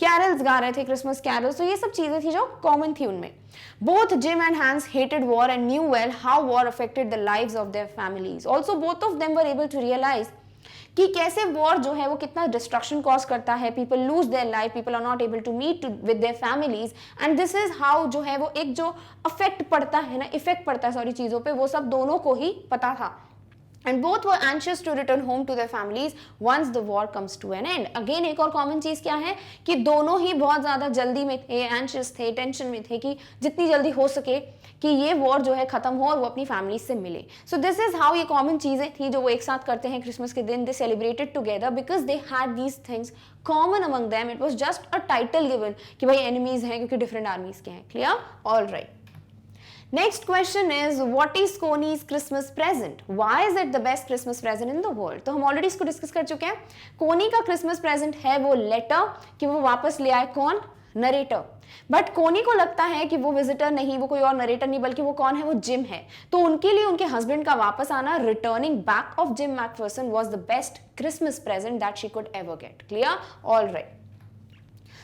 कैरल्स गा रहे थे, क्रिसमस कैरल्स, तो ये सब चीजें थी जो कॉमन थी उनमें। Both Jim and Hans hated war and knew well how war affected the lives of their families. Also both of them were able to realise कि कैसे वॉर जो है वो कितना डिस्ट्रक्शन कॉज करता है, people lose their life, people are not able to meet with their families, and this is how जो है वो एक जो अफेक्ट पड़ता है ना, इफेक्ट पड़ता है सॉरी चीजों पे, वो सब दोनों को ही पता था। And both were anxious to return home to their families once the war comes to an end. Again एक और common चीज क्या है कि दोनों ही बहुत ज्यादा जल्दी में थे, anxious थे, टेंशन में थे कि जितनी जल्दी हो सके कि ये वॉर जो है खत्म हो और वो अपनी फैमिली से मिले। सो दिस इज हाउ ये कॉमन चीजें थी जो वो एक साथ करते हैं क्रिसमस के दिन। दे celebrated together because they had these things common among them. It was just a title given कि भाई एनिमीज हैं क्योंकि डिफरेंट आर्मीज के हैं। Clear? All right. Next question is, what is Coney's Christmas present? Why is it the best Christmas present in the world? तो हम already इसको discuss कर चुके हैं। कोनी का क्रिसमस प्रेजेंट है वो लेटर कि वो वापस ले आए, कौन? नरेटर। बट कोनी को लगता है कि वो विजिटर नहीं, वो कोई और नरेटर नहीं, बल्कि वो कौन है? वो जिम है। तो उनके लिए उनके हस्बैंड का वापस आना, returning back of gym McPherson was the best Christmas present that she could ever get. Clear? All right.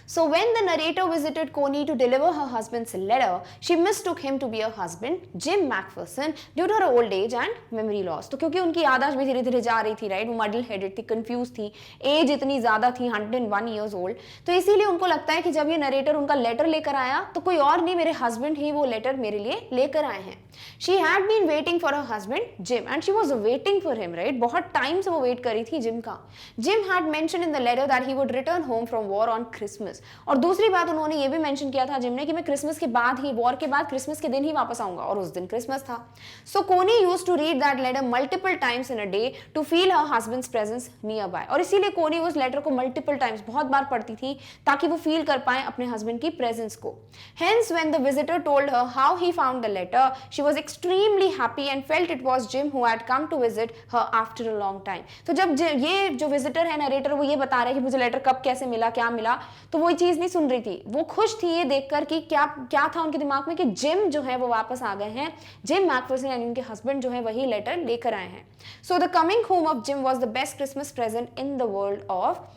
So when the narrator visited Coney to deliver her husband's letter, she mistook him to be her husband, Jim Macpherson, due to her old age and memory loss. तो क्योंकि उनकी याददाश्त भी धीरे धीरे जा रही थी, राइट? वो मडल हेडेड थी, कंफ्यूज थी, एज इतनी ज्यादा थी, 101 years old, तो इसीलिए उनको लगता है कि जब ये नरेटर उनका लेटर लेकर आया तो कोई और नहीं, मेरे हस्बैंड ही वो लेटर मेरे लिए लेकर आए हैं। She had been waiting for her husband Jim and she was waiting for him, right? बहुत टाइम से वो वेट करी थी जिम का। Jim had mentioned in the letter that he would return home from war on Christmas. Christmas. और दूसरी बात उन्होंने ये भी मेंशन किया था जिम ने कि मैं क्रिसमस के बाद ही, वॉर के बाद क्रिसमस के दिन ही वापस आऊंगा, और उस दिन क्रिसमस था। So Connie used to read that letter multiple times in a day to feel her husband's presence near by. और इसीलिए कोनी उस लेटर को मल्टीपल टाइम्स, बहुत बार पढ़ती थी ताकि वो फील कर पाए अपने हस्बैंड की प्रेजेंस को। Hence when the visitor told her how he found the letter, she was extremely happy and felt it was Jim who had come to visit her after a long time. तो जब ये जो visitor है, narrator, वो ये बता रहा है कि मुझे लेटर कब कैसे मिला, क्या मिला, तो वो ये चीज नहीं सुन रही थी। वो खुश थी ये देखकर कि क्या था उनके दिमाग में कि जिम जो है वो वापस आ गए हैं। जिम मैकफर्सन यानी उनके हस्बैंड जो है वही लेटर लेकर आए हैं। So the coming home of gym was the best Christmas present in the world of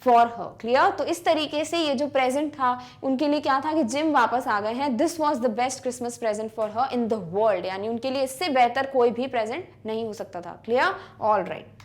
for her. Clear? तो इस तरीके से ये जो प्रेजेंट था उनके लिए क्या था कि जिम वापस आ गए हैं। This was the best Christmas present for her in the world, यानी उनके लिए इससे बेहतर कोई भी प्रेजेंट नहीं हो सकता था। Clear? All right.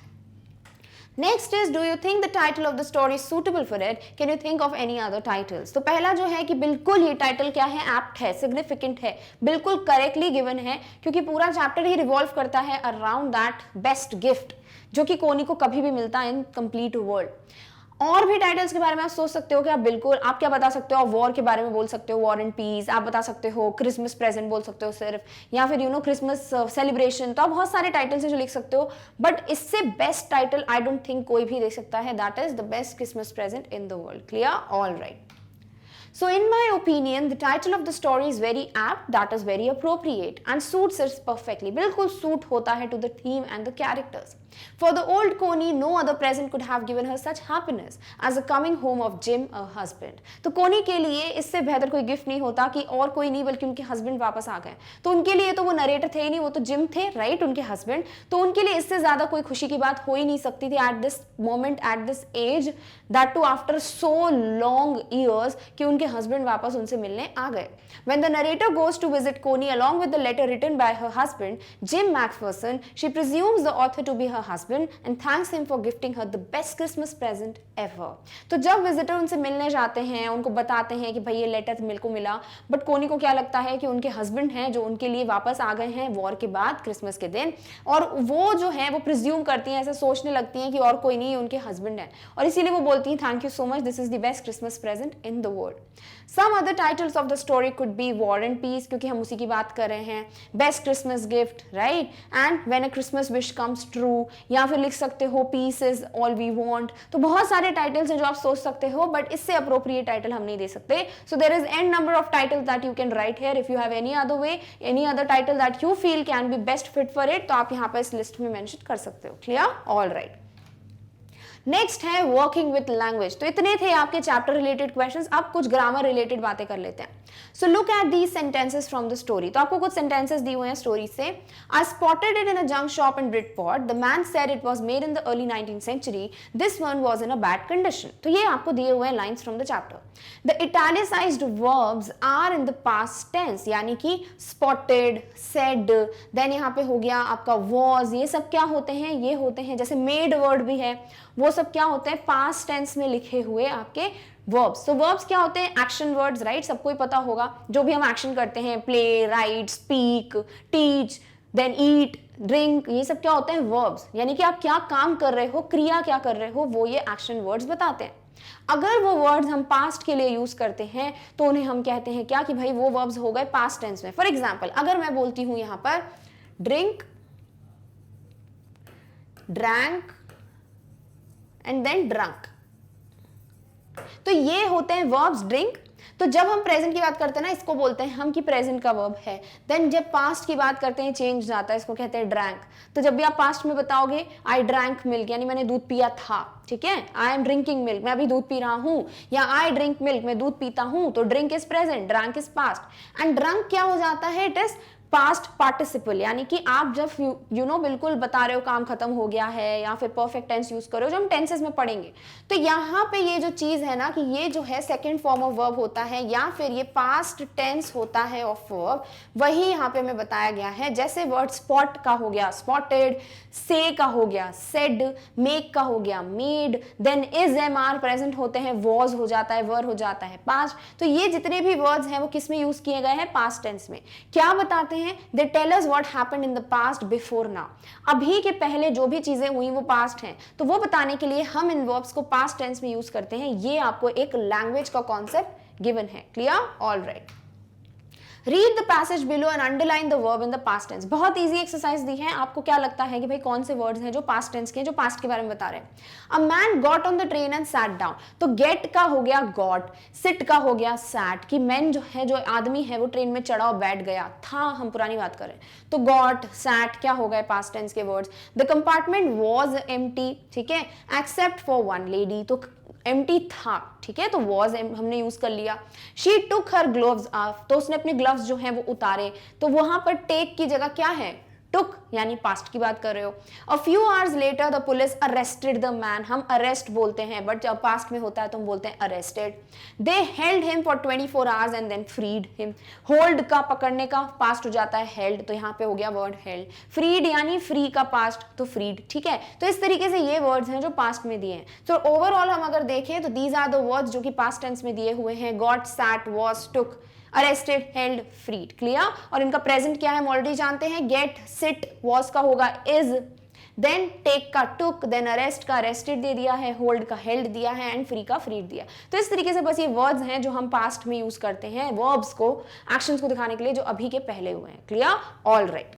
Next is, do you think the title of the story suitable for it? Can you think of any other titles? तो पहला जो है कि बिल्कुल ये टाइटल क्या है, एप्ट है, सिग्निफिकेंट है, बिल्कुल करेक्टली गिवन है, क्योंकि पूरा चैप्टर ही रिवॉल्व करता है अराउंड दैट बेस्ट गिफ्ट जो कि कोनी को कभी भी मिलता है इन कंप्लीट वर्ल्ड। और भी टाइटल्स के बारे में आप सोच सकते हो कि आप बिल्कुल, आप क्या बता सकते हो, आप वॉर के बारे में बोल सकते हो, वॉर एंड पीस, आप बता सकते हो क्रिसमस प्रेजेंट बोल सकते हो सिर्फ, या फिर यू नो क्रिसमस सेलिब्रेशन। तो आप बहुत सारे टाइटल्स हैं जो लिख सकते हो, बट इससे best title I don't think कोई भी दे सकता है, that is the best Christmas present in the world. Clear? All right. So in my opinion, the title of the story is very apt, that is very appropriate and suits it perfectly. बिल्कुल suit होता है to the theme and the characters. For the old Coney, no other present could have given her such happiness as the coming home of Jim, her husband. तो कोनी के लिए इससे बेहतर कोई गिफ्ट नहीं होता कि और कोई नहीं बल्कि उनके हस्बैंड वापस आ गए। तो उनके लिए तो वो नरेटर थे ही नहीं, वो तो जिम थे, राइट, उनके हस्बैंड। तो उनके लिए इससे ज्यादा कोई खुशी की बात हो ही नहीं सकती थी at this moment, at this age, that too after so long years, कि उनके हस्बैंड वापस उनसे मिलने आ गए। When the narrator goes to visit Coney along with the letter written by her husband, Jim Macpherson, she presumes the author to be her husband and thanks him for gifting her the best Christmas present ever. तो जब visitor उनसे मिलने जाते हैं, उनको बताते हैं कि भाई ये लेटर मेरे को मिला, बट कोनी को क्या लगता है कि उनके हस्बैंड हैं जो उनके लिए वापस आ गए हैं वॉर के बाद क्रिसमस के दिन, और वो जो है वो प्रिज्यूम करती हैं, ऐसा सोचने लगती हैं कि और कोई नहीं, उनके हस्बैंड है, और इसीलिए वो बोलती हैं thank you so much, this is the best Christmas present in the world. Some other titles of the story could be War and Peace, क्योंकि हम उसी की बात कर रहे हैं, Best Christmas Gift, right? And When a Christmas Wish Comes True, या फिर लिख सकते हो Peace is All We Want। तो बहुत सारे टाइटल्स हैं जो आप सोच सकते हो, बट इससे अप्रोप्रिएट टाइटल हम नहीं दे सकते। So there is n number of titles that you can write here. If you have any other way, any other title that you feel can be best fit for it, तो आप यहाँ पर इस list में mention कर सकते हो। Clear? All right. Next है वर्किंग विथ लैंग्वेज। तो इतने थे आपके चैप्टर रिलेटेड क्वेश्चंस। अब कुछ ग्रामर रिलेटेड बातें कर लेते हैं। So look at these sentences from the story. तो आपको कुछ सेंटेंसेस दिए हुए हैं स्टोरी से। I spotted it in a junk shop in Bridport, the man said it was made in the early 19th century, this one was in a bad condition. तो ये आपको दिए हुए हैं lines from the chapter. The italicised verbs are in the past tense, यानी कि spotted, said, then यहाँ पे हो गया आपका वॉज, ये सब क्या होते हैं, ये होते हैं जैसे मेड वर्ड भी है, वो सब क्या होते हैं पास्ट टेंस में लिखे हुए आपके वर्ब्स। तो वर्ब्स क्या होते हैं, एक्शन वर्ड्स, राइट, सबको ही पता होगा, जो भी हम एक्शन करते हैं, play, write, speak, teach, then eat, drink, ये सब क्या होते हैं वर्ब्स, यानी कि आप क्या काम कर रहे हो, क्रिया क्या कर रहे हो, वो ये एक्शन वर्ड्स बताते हैं। अगर वो वर्ड्स हम पास्ट के लिए यूज करते हैं तो उन्हें हम कहते हैं क्या, कि भाई वो वर्ब्स हो गए पास्ट टेंस में। फॉर एग्जाम्पल, अगर मैं बोलती हूं यहां पर drink, drank and then drunk, तो ये होते हैं वर्ब्स ड्रिंक। तो जब हम प्रेजेंट की बात करते हैं ना, इसको बोलते हैं हम कि प्रेजेंट का वर्ब है। देन जब पास्ट की बात करते हैं चेंज जाता है, इसको कहते हैं ड्रैंक। तो जब भी आप पास्ट में बताओगे आई ड्रैंक मिल्क, यानी मैंने दूध पिया था, ठीक है, आई एम ड्रिंकिंग मिल्क, मैं अभी दूध पी रहा हूं, या आई ड्रिंक मिल्क, मैं दूध पीता हूं, तो drink is present, drank is past, and drunk क्या हो जाता है, इट इज पास्ट पार्टिसिपल, यानी कि आप जब यू नो बिल्कुल बता रहे हो काम खत्म हो गया है, या फिर परफेक्ट टेंस यूज करो, जो हम टेंसेस में पढ़ेंगे। तो यहाँ पे ये जो चीज है ना, कि ये जो है सेकंड फॉर्म ऑफ वर्ब होता है, या फिर ये पास्ट टेंस होता है ऑफ वर्ब, वही यहाँ पे हमें बताया गया है। जैसे वर्ड स्पॉट का हो गया स्पॉटेड, से का हो गया सेड, मेक का हो गया made, then is, am, are present होते हैं, वॉज हो जाता है, वर हो जाता है पास्ट। तो ये जितने भी वर्ड्स हैं वो किस में यूज किए गए हैं, पास्ट टेंस में। क्या बताते हैं, they tell us what happened in the past before now. अभी के पहले जो भी चीजें हुई वो पास्ट हैं, तो वो बताने के लिए हम इन वर्ब्स को पास्ट टेंस में यूज करते हैं। ये आपको एक लैंग्वेज का कॉन्सेप्ट गिवन है। Clear? All right. Read the passage below and underline the verb in the past tense. बहुत इजी एक्सरसाइज दी है। आपको क्या लगता है कि भाई कौन से वर्ड्स हैं जो पास्ट टेंस के हैं, जो पास्ट के बारे में बता रहे हैं? A man got on the train and sat down, तो गेट का हो गया गॉट, सिट का हो गया सैट, कि मैन जो है, जो आदमी है, वो ट्रेन में चढ़ा और बैठ गया था, हम पुरानी बात करें तो गॉट सैट क्या हो गए पास्ट टेंस के words. The compartment was empty, ठीक है, एक्सेप्ट फॉर वन लेडी, तो एम्प्टी था, ठीक है, तो वॉज हमने यूज कर लिया। She took her gloves of, तो उसने अपने ग्लव्स जो हैं वो उतारे, तो वहां पर टेक की जगह क्या है? टुक, यानी पास्ट की बात कर रहे हो। A few hours later the police arrested the man, हम अरेस्ट बोलते हैं बट जब पास्ट में होता है तो हम बोलते हैं arrested. They held him for 24 hours and then freed him, hold का पकड़ने का पास्ट हो जाता है हेल्ड, तो यहाँ पे हो गया वर्ड हेल्ड। फ्रीड यानी फ्री का पास्ट, तो फ्रीड, ठीक है। तो इस तरीके से ये वर्ड्स हैं जो पास्ट में दिए हैं। तो ओवरऑल हम अगर देखें तो दीज आर द वर्ड्स जो कि पास्ट टेंस में दिए हुए हैं, got, sat, was, took, arrested, held, freed. Clear? और इनका प्रेजेंट क्या है हम ऑलरेडी जानते हैं, गेट, सिट, वॉज का होगा इज, देन टेक का टुक, देन अरेस्ट का अरेस्टेड दे दिया है, होल्ड का हेल्ड दिया है एंड फ्री का फ्रीड दिया। तो इस तरीके से बस ये वर्ड्स हैं जो हम पास्ट में यूज करते हैं वर्ब्स को, एक्शंस को दिखाने के लिए जो अभी के पहले हुए हैं। क्लियर? All right.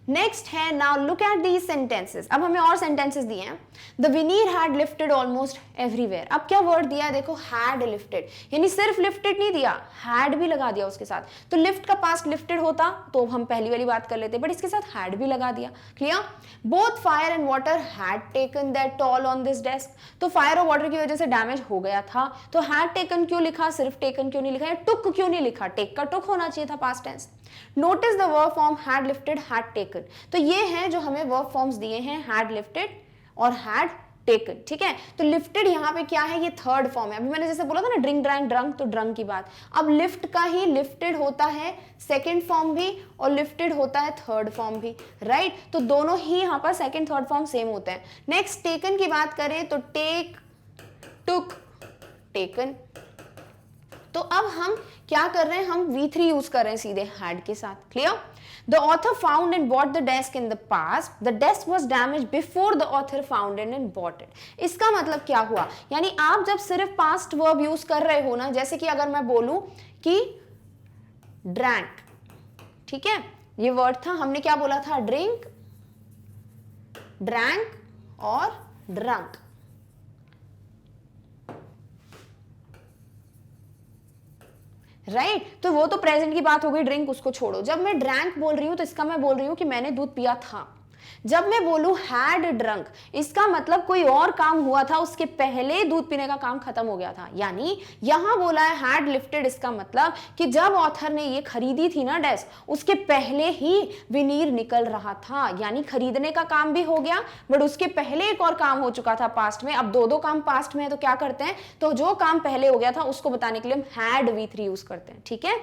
नेक्स्ट है, now look at these sentences. अब हमें और सेंटेंसेस दिए हैं। The veneer had lifted almost everywhere. अब क्या वर्ड दिया है देखो, हैड लिफ्टेड, यानी सिर्फ लिफ्टेड नहीं दिया, हैड भी लगा दिया उसके साथ। तो लिफ्ट का पास्ट लिफ्टेड होता तो हम पहली वाली बात कर लेते, बट इसके साथ हैड भी लगा दिया। Clear? Both fire and water had taken that toll on this desk, तो फायर और वाटर की वजह से डैमेज हो गया था, तो हैड टेकन क्यों लिखा, सिर्फ टेकन क्यों नहीं लिखा, या टुक क्यों नहीं लिखा? टेक का टुक होना चाहिए था past tense. Notice the verb form had lifted, had taken, तो ये है जो हमें वर्ब फॉर्म्स दिए हैं, हैड लिफ्टेड और हैड टेकन, ठीक है। तो लिफ्टेड यहाँ पे क्या है, ये थर्ड फॉर्म है। अभी मैंने जैसे बोला था ना ड्रिंक, ड्रैंक, ड्रंक, तो ड्रंक की बात, अब लिफ्ट का ही लिफ्टेड होता है सेकेंड फॉर्म भी और लिफ्टेड होता है थर्ड फॉर्म भी, राइट। तो दोनों ही यहाँ पर सेकेंड थर्ड फॉर्म सेम होते हैं। नेक्स्ट टेकन की बात करें तो टेक, टुक, टेकन। तो अब हम क्या कर रहे हैं, हम V3 यूज कर रहे हैं सीधे हैड के साथ। Clear? The author found and bought the desk in the past, the desk was damaged before the author found and bought it. इसका मतलब क्या हुआ, यानी आप जब सिर्फ पास्ट वर्ब यूज कर रहे हो ना, जैसे कि अगर मैं बोलूं कि ड्रैंक, ठीक है, ये वर्ड था, हमने क्या बोला था, ड्रिंक, ड्रैंक और ड्रंक। राइट तो वो तो प्रेजेंट की बात हो गई, ड्रिंक उसको छोड़ो। जब मैं ड्रैंक बोल रही हूं तो इसका मैं बोल रही हूं कि मैंने दूध पिया था। जब मैं बोलूं हैड ड्रंक, इसका मतलब कोई और काम हुआ था, उसके पहले दूध पीने का काम खत्म हो गया था। यानी यहां बोला है हैड लिफ्टेड, इसका मतलब कि जब ऑथर ने ये खरीदी थी ना डेस्क, उसके पहले ही विनीर निकल रहा था, यानी खरीदने का काम भी हो गया बट उसके पहले एक और काम हो चुका था पास्ट में। अब दो दो काम पास्ट में है तो क्या करते हैं, तो जो काम पहले हो गया था उसको बताने के लिए हम हैड V3 यूज करते हैं, ठीक है।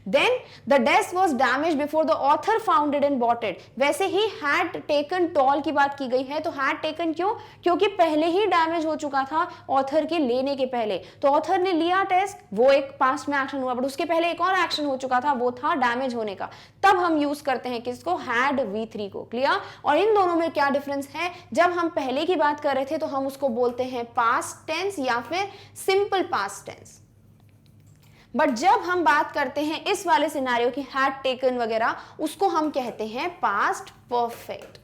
Then the desk was damaged before the author found it and bought it. वैसे ही हैड टेकन टॉल की बात की गई है, तो हैड टेकन क्यों, क्योंकि पहले ही डैमेज हो चुका था ऑथर के लेने के पहले। तो ऑथर ने लिया डेस्क, वो एक पास्ट में एक्शन हुआ, बट उसके पहले एक और एक्शन हो चुका था, वो था डैमेज होने का। तब हम यूज करते हैं किसको, हैड V3 को। क्लियर? और इन दोनों में क्या डिफरेंस है, जब हम पहले की बात कर रहे थे तो हम उसको बोलते हैं पास्ट टेंस या फिर सिंपल पास्ट टेंस, बट जब हम बात करते हैं इस वाले सिनारियो की हैड टेकन वगैरह, उसको हम कहते हैं पास्ट परफेक्ट।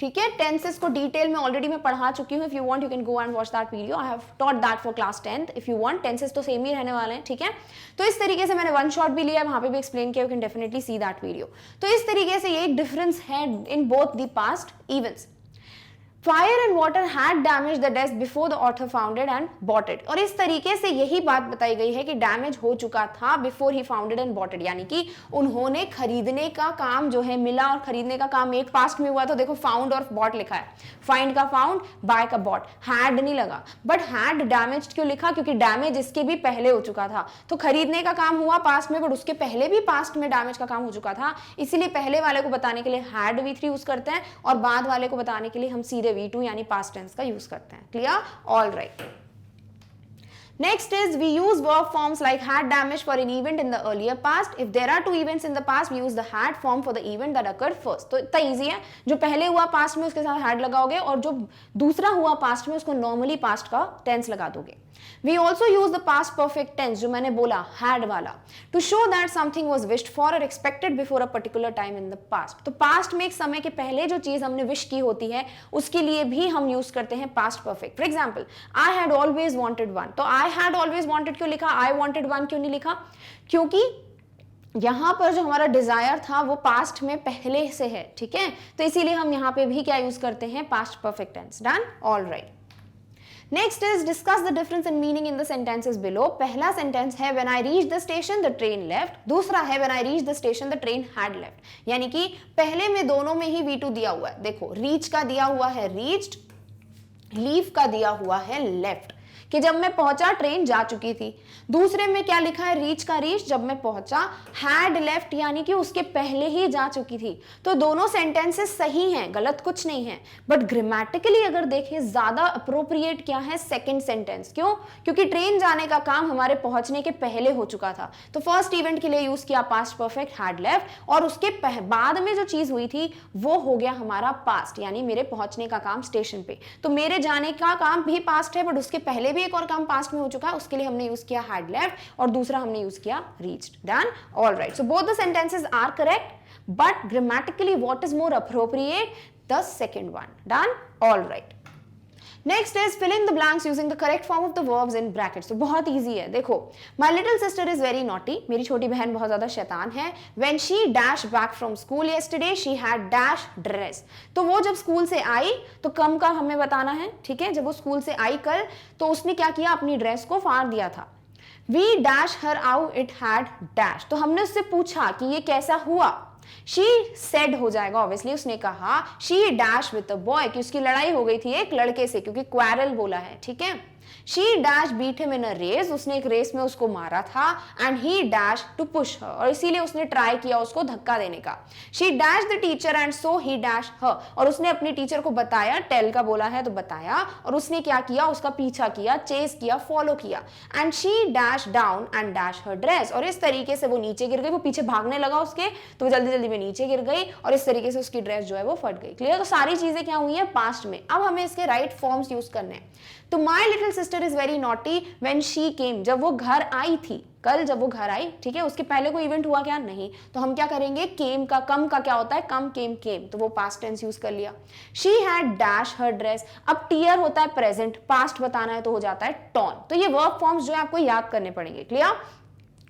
ठीक है, टेंसेस को डिटेल में ऑलरेडी मैं पढ़ा चुकी हूँ। If you want you can go and watch that video, I have taught that for class 10th। If you want, tenses तो सेम ही रहने वाले हैं, ठीक है। तो इस तरीके से मैंने वन शॉट भी लिया है, वहां पे भी एक्सप्लेन किया, you can definitely see that video. तो इस तरीके से ये एक डिफरेंस है in both the past events. Fire and water had damage the desk before the author found it and bought it. और इस तरीके से यही बात बताई गई है कि डैमेज हो चुका था before he found it and bought it, यानी कि उन्होंने खरीदने का काम जो है, मिला और खरीदने का काम एक पास्ट में हुआ। तो देखो फाउंड और बॉट लिखा है, फाइंड का फाउंड, बाय का बॉट, हैड नहीं लगा। बट हैड डैमेज क्यों लिखा, क्योंकि डैमेज इसके भी पहले हो चुका था। तो खरीदने का काम हुआ पास्ट में, बट उसके पहले भी पास्ट में डैमेज का काम हो चुका था, इसीलिए पहले वाले को बताने के लिए हैड V3 यूज करते हैं और बाद वाले को बताने के लिए हम सीधे V2 यानी पास्ट टेंस का यूज करते हैं। Clear? All right. Next is we use verb forms like had damaged for an event in the earlier past. If there are two events in the past, we use the had form for the event that occurred first. तो इतना easy है, जो पहले हुआ past में उसके साथ had लगाओगे और जो दूसरा हुआ past में उसको normally past का tense लगा दोगे. We also use the past perfect tense जो मैंने बोला had वाला to show that something was wished for or expected before a particular time in the past. तो past में एक समय के पहले जो चीज हमने wish की होती है उसके लिए भी हम यूज करते हैं past perfect. For example, I had always wanted one. तो I had always wanted क्यों लिखा, I wanted one क्यों नहीं लिखा? क्योंकि यहां पर जो हमारा डिजायर था वो पास्ट में पहले से है, ठीक है, तो इसीलिए हम यहां पे भी क्या यूज करते हैं, past perfect tense. Done, all right. Next is discuss the difference in meaning in the sentences below. पहला सेंटेंस है when I reached the station the train left. दूसरा है when I reached the station the train had left. यानी कि पहले में दोनों में ही V2 दिया हुआ है. देखो reach का दिया हुआ है reached, leave का दिया हुआ है left कि जब मैं पहुंचा ट्रेन जा चुकी थी. दूसरे में क्या लिखा है, रीच का रीच जब मैं पहुंचा, हैड लेफ्ट यानी कि उसके पहले ही जा चुकी थी. तो दोनों सेंटेंसेस सही हैं, गलत कुछ नहीं है, बट ग्रामेटिकली अगर देखें ज्यादा अप्रोप्रिएट क्या है, सेकंड सेंटेंस. क्यों? क्योंकि ट्रेन जाने का काम हमारे पहुंचने के पहले हो चुका था. तो फर्स्ट इवेंट के लिए यूज किया पास्ट परफेक्ट हैड लेफ्ट, और उसके बाद में जो चीज हुई थी वो हो गया हमारा पास्ट, यानी मेरे पहुंचने का काम स्टेशन पे. तो मेरे जाने का काम भी पास्ट है, बट उसके पहले भी एक और काम पास्ट में हो चुका है, उसके लिए हमने यूज किया had left और दूसरा हमने यूज किया reached. Done, all right. So both the sentences are correct, but grammatically what is more appropriate? The second one. Done, all right. Next is fill in the blanks using the correct form of the verbs in brackets. तो बहुत easy है. देखो, my little sister is very naughty. मेरी छोटी बहन बहुत ज्यादा शैतान है. When she dashed back from school yesterday, she had dash dress. तो वो जब स्कूल से आई तो कम का हमें बताना है, ठीक है. जब वो स्कूल से आई कल तो उसने क्या किया, अपनी ड्रेस को फाड़ दिया था. We dash her out, it had dash. तो हमने उससे पूछा कि ये कैसा हुआ. She said हो जाएगा ऑब्वियसली, उसने कहा she dash with a boy कि उसकी लड़ाई हो गई थी एक लड़के से, क्योंकि quarrel बोला है, ठीक है. She dash beat him in a race, उसने एक रेस में उसको मारा था. And he dash to push her, और इसीलिए उसने ट्राई किया उसको धक्का देने का. She dash the teacher and so he dash her, और उसने अपनी टीचर को बताया, टेल का बोला है तो बताया, और उसने क्या किया, उसका पीछा किया, चेस किया, फॉलो किया. And she dash down and dash her dress, और इस तरीके से वो नीचे गिर गई. वो पीछे भागने लगा उसके, तो वो जल्दी जल्दी में नीचे गिर गई और इस तरीके से उसकी ड्रेस जो है वो फट गई. क्लियर? तो सारी चीजें क्या हुई है, पास्ट में. अब हमें इसके राइट फॉर्म्स यूज करने हैं. तो my little sister is very naughty when she came, जब वो घर आई थी कल, जब वो घर आई, ठीक है, उसके पहले कोई इवेंट हुआ क्या, नहीं. तो हम क्या करेंगे, केम का, कम का क्या होता है, कम केम केम, तो वो पास्ट टेंस यूज कर लिया. She had dash her dress. अब टीयर होता है प्रेजेंट, पास्ट बताना है तो हो जाता है टॉन. तो ये वर्ब फॉर्म्स जो है आपको याद करने पड़ेंगे. Clear?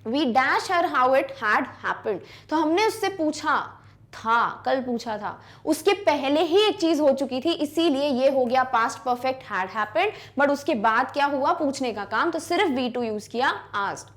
We dash her how it had happened. तो हमने उससे पूछा था, कल पूछा था, उसके पहले ही एक चीज हो चुकी थी, इसीलिए ये हो गया past perfect had happened. But उसके बाद क्या हुआ, पूछने का काम, तो सिर्फ V2 यूज किया, asked.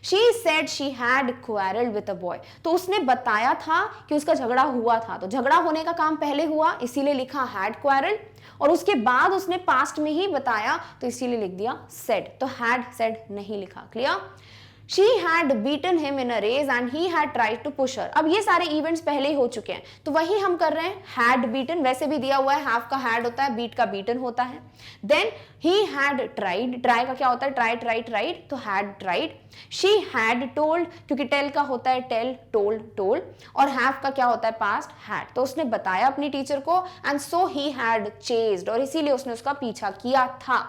She said she had quarreled with a boy. तो उसने बताया था कि उसका झगड़ा हुआ था, तो झगड़ा होने का काम पहले हुआ, इसीलिए लिखा had quarreled, और उसके बाद उसने पास्ट में ही बताया तो इसीलिए लिख दिया said. तो had said नहीं लिखा. Clear? She had beaten him in a race and he had tried to push her. अब ये सारे इवेंट्स पहले ही हो चुके हैं, तो वही हम कर रहे हैं. had beaten वैसे भी दिया हुआ है, have का had होता है, beat का beaten होता है. Then he had tried, try का क्या होता है, tried, तो had tried. She had told, क्योंकि tell का होता है tell, told, और have का क्या होता है past, had. तो उसने बताया अपनी टीचर को, and so he had chased, और इसीलिए उसने उसका पीछा किया था.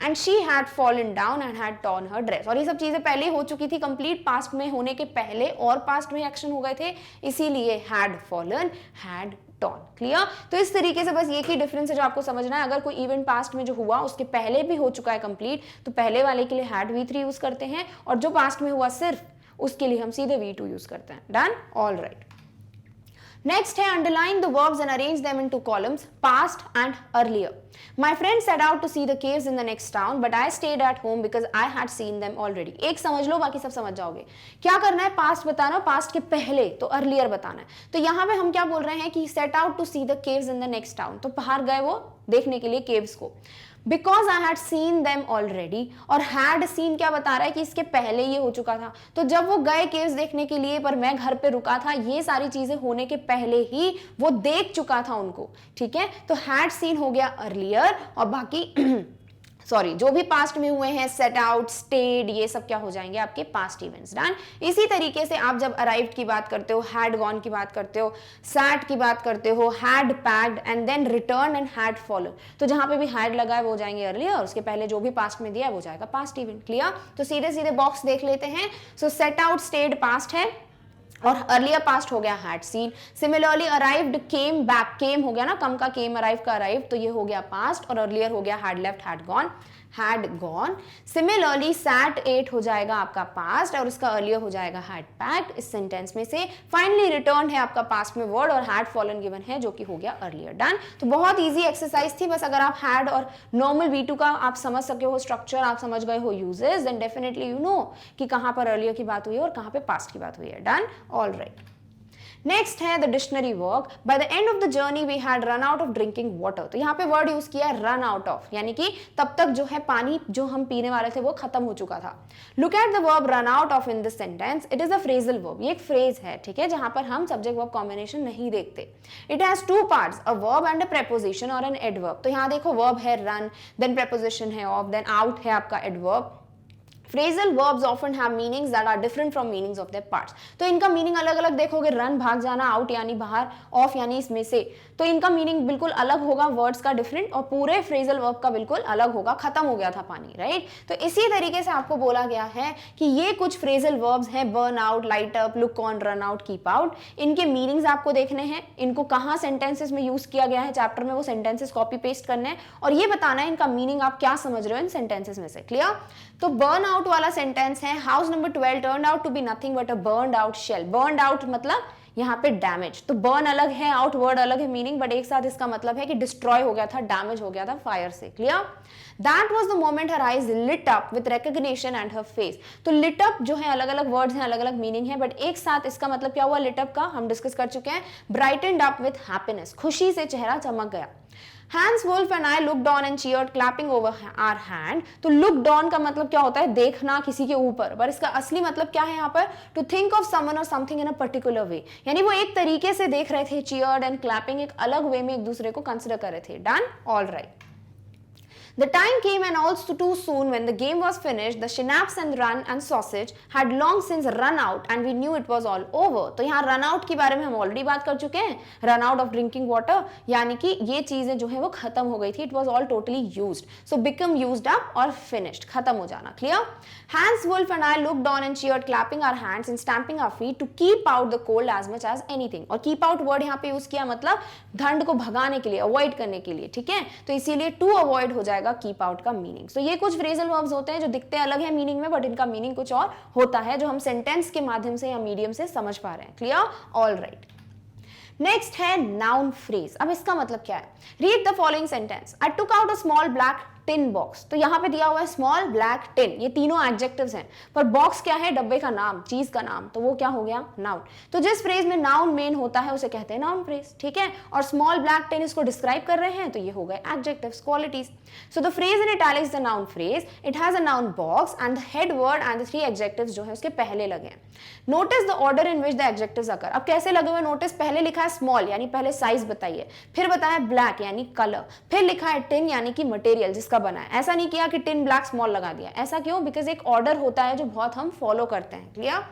And she had fallen down and had torn her dress. और ये सब चीजें पहले हो चुकी थी, कंप्लीट पास्ट में होने के पहले, और पास्ट में एक्शन हो गए थे, इसीलिए had fallen, had torn. Clear? तो इस तरीके से बस ये की डिफरेंस है जो आपको समझना है. अगर कोई इवेंट पास्ट में जो हुआ उसके पहले भी हो चुका है कंप्लीट, तो पहले वाले के लिए had V3 यूज करते हैं, और जो पास्ट में हुआ सिर्फ उसके लिए हम सीधे V2 यूज करते हैं. Done, all right. Next है underline the verbs and arrange them into columns, past and earlier. My friend set out to see the caves in the next town, but I stayed at home because I had seen them already. एक समझ लो, बाकी सब समझ जाओगे. क्या करना है, past बताना, पास्ट के पहले तो earlier बताना है. तो यहाँ पे हम क्या बोल रहे हैं कि set out to see the caves in the next town. तो बाहर गए वो देखने के लिए caves को. Because I had seen them already, और had seen क्या बता रहा है कि इसके पहले ये हो चुका था. तो जब वो गए केव्स देखने के लिए, पर मैं घर पे रुका था, ये सारी चीजें होने के पहले ही वो देख चुका था उनको. ठीक है, तो had seen हो गया earlier, और बाकी सॉरी जो भी पास्ट में हुए हैं, सेट आउट, स्टेड, ये सब क्या हो जाएंगे आपके पास्ट इवेंट्स। डन। इसी तरीके से आप जब अराइव्ड की बात करते हो, हैड गॉन की बात करते हो, सैट की बात करते हो, had packed and then return and had fallen, तो जहां पे भी हैड लगा है वो जाएंगे अर्लियर, उसके पहले जो भी पास्ट में दिया है वो जाएगा पास्ट इवेंट। क्लियर? तो सीधे सीधे बॉक्स देख लेते हैं। So set out, stayed past है और अर्लियर पास्ट हो गया had seen. Similarly arrived, came back, came हो गया ना, कम का केम, अराइव का अराइव, तो ये हो गया पास्ट और अर्लियर हो गया had left, had gone, had gone. Similarly sat at हो जाएगा आपका पास्ट और उसका अर्लियर हो जाएगा हैड पैक्ड इस सेंटेंस में से। फाइनली रिटर्न है आपका पास्ट में वर्ड और हैड फॉलन गिवन है जो कि हो गया अर्लियर। डन। तो बहुत इजी एक्सरसाइज थी, बस अगर आप हैड और नॉर्मल V2 का आप समझ सके हो, स्ट्रक्चर आप समझ गए हो, uses, then definitely you know कि कहां पर अर्लियर की बात हुई है और कहां पे पास्ट की बात हुई है। डन। All right. नेक्स्ट है the dictionary work. By the end of the journey we had run out of drinking water. तो यहाँ पे वर्ड यूज किया है रन आउट ऑफ, यानी कि तब तक जो है पानी जो हम पीने वाले थे वो खत्म हो चुका था। Look at the verb run out of in this sentence. It is a phrasal verb, ये एक फ्रेज है, ठीक है, जहां पर हम सब्जेक्ट वर्ब कॉम्बिनेशन नहीं देखते। It has two parts, a verb and a preposition और एन एडवर्ब। तो यहाँ देखो वर्ब है रन, देन प्रेपोजिशन है ऑफ, देन आउट है आपका adverb. Phrasal verbs often have meanings that are different from meanings of their parts. तो इनका मीनिंग अलग अलग देखोगे, रन भाग जाना, आउट यानी बाहर, ऑफ यानी इसमें से, तो इनका मीनिंग बिल्कुल अलग होगा, वर्ड्स का डिफरेंट, और पूरे फ्रेजल वर्ब का बिल्कुल अलग होगा, खत्म हो गया था पानी, राइट। तो इसी तरीके से आपको बोला गया है कि ये कुछ फ्रेजल वर्ब्स हैं, burn out, light up, look on, run out, keep out. इनके मीनिंग्स आपको देखने हैं, इनको कहाँ सेंटेंसेस में यूज किया गया है चैप्टर में, वो सेंटेंसेस कॉपी पेस्ट करने हैं और ये बताना है इनका मीनिंग आप क्या समझ रहे हो इन सेंटेंसेस में से। क्लियर? तो बर्न आउट वाला सेंटेंस है, house number 12 turned out to be nothing but a burned out shell. Burned out मतलब यहाँ पे डैमेज, तो बर्न अलग है, आउट वर्ड अलग है मीनिंग, बट एक साथ इसका मतलब है कि डिस्ट्रॉय हो गया था, डैमेज हो गया था फायर से। Clear? That was the moment her eyes lit up with recognition and her face. तो लिट अप जो है अलग अलग वर्ड्स हैं, अलग अलग मीनिंग है, बट एक साथ इसका मतलब क्या हुआ लिट अप का, हम डिस्कस कर चुके हैं। ब्राइटेंड अप विद हैप्पीनेस, खुशी से चेहरा चमक गया। Hans Wolf and I looked on and cheered, clapping over our hand. तो looked on का मतलब क्या होता है, देखना किसी के ऊपर, पर इसका असली मतलब क्या है यहाँ पर, to think of someone or something in a particular way, यानी वो एक तरीके से देख रहे थे, cheered and clapping एक अलग वे में एक दूसरे को कंसिडर कर रहे थे। Done? All right. The time came and also too soon when the game was finished, the schnapps and run and sausage had long since run out and we knew it was all over. तो यहाँ run out के बारे में हम already बात कर चुके हैं, run out of drinking water, यानी कि ये चीजें जो है वो खत्म हो गई थी, it was all totally used, so become used up और finished, खत्म हो जाना। Clear? Hans Wolf and I looked on and cheered, clapping our hands and stamping our feet to keep out the cold as much as anything. और keep out word यहाँ पे use किया मतलब ठंड को भगाने के लिए, अवॉइड करने के लिए, ठीक है, तो इसीलिए to avoid हो जाएगा कीप आउट का मीनिंग। तो ये कुछ फ्रेजल वर्ब्स होते हैं जो दिखते अलग है मीनिंग में, बट इनका मीनिंग कुछ और होता है जो हम सेंटेंस के माध्यम से या मीडियम से समझ पा रहे हैं। क्लियर? All right. नेक्स्ट है नाउन फ्रेज। अब इसका मतलब क्या है, read the following sentence. I took out a small black tin box. तो यहाँ पे दिया हुआ है स्मॉल ब्लैक टिन, ये तीनों एडजेक्टिव्स हैं, पर बॉक्स क्या है, डब्बे का नाम, चीज का नाम, तो वो क्या हो गया, नाउन। तो जिस फ्रेज में नाउन मेन होता है उसे कहते हैं नाउन फ्रेज, ठीक है, और स्मॉल ब्लैक टिन इसको डिस्क्राइब कर रहे हैं, तो ये हो गए adjectives, qualities. So the phrase in italics the noun phrase, it has a noun box and the head word and the 3 adjectives जो है उसके पहले लगे हैं। Notice the order in which the adjectives occur. अब कैसे लगे हुए नोटिस, पहले लिखा है स्मॉल यानी पहले साइज बताइए, फिर बताया ब्लैक यानी कलर, फिर लिखा है टिन यानी कि मटेरियल जिसका बना है। ऐसा नहीं किया कि टिन ब्लैक स्मॉल लगा दिया, ऐसा क्यों, बिकॉज एक ऑर्डर होता है जो बहुत हम फॉलो करते हैं। Clear?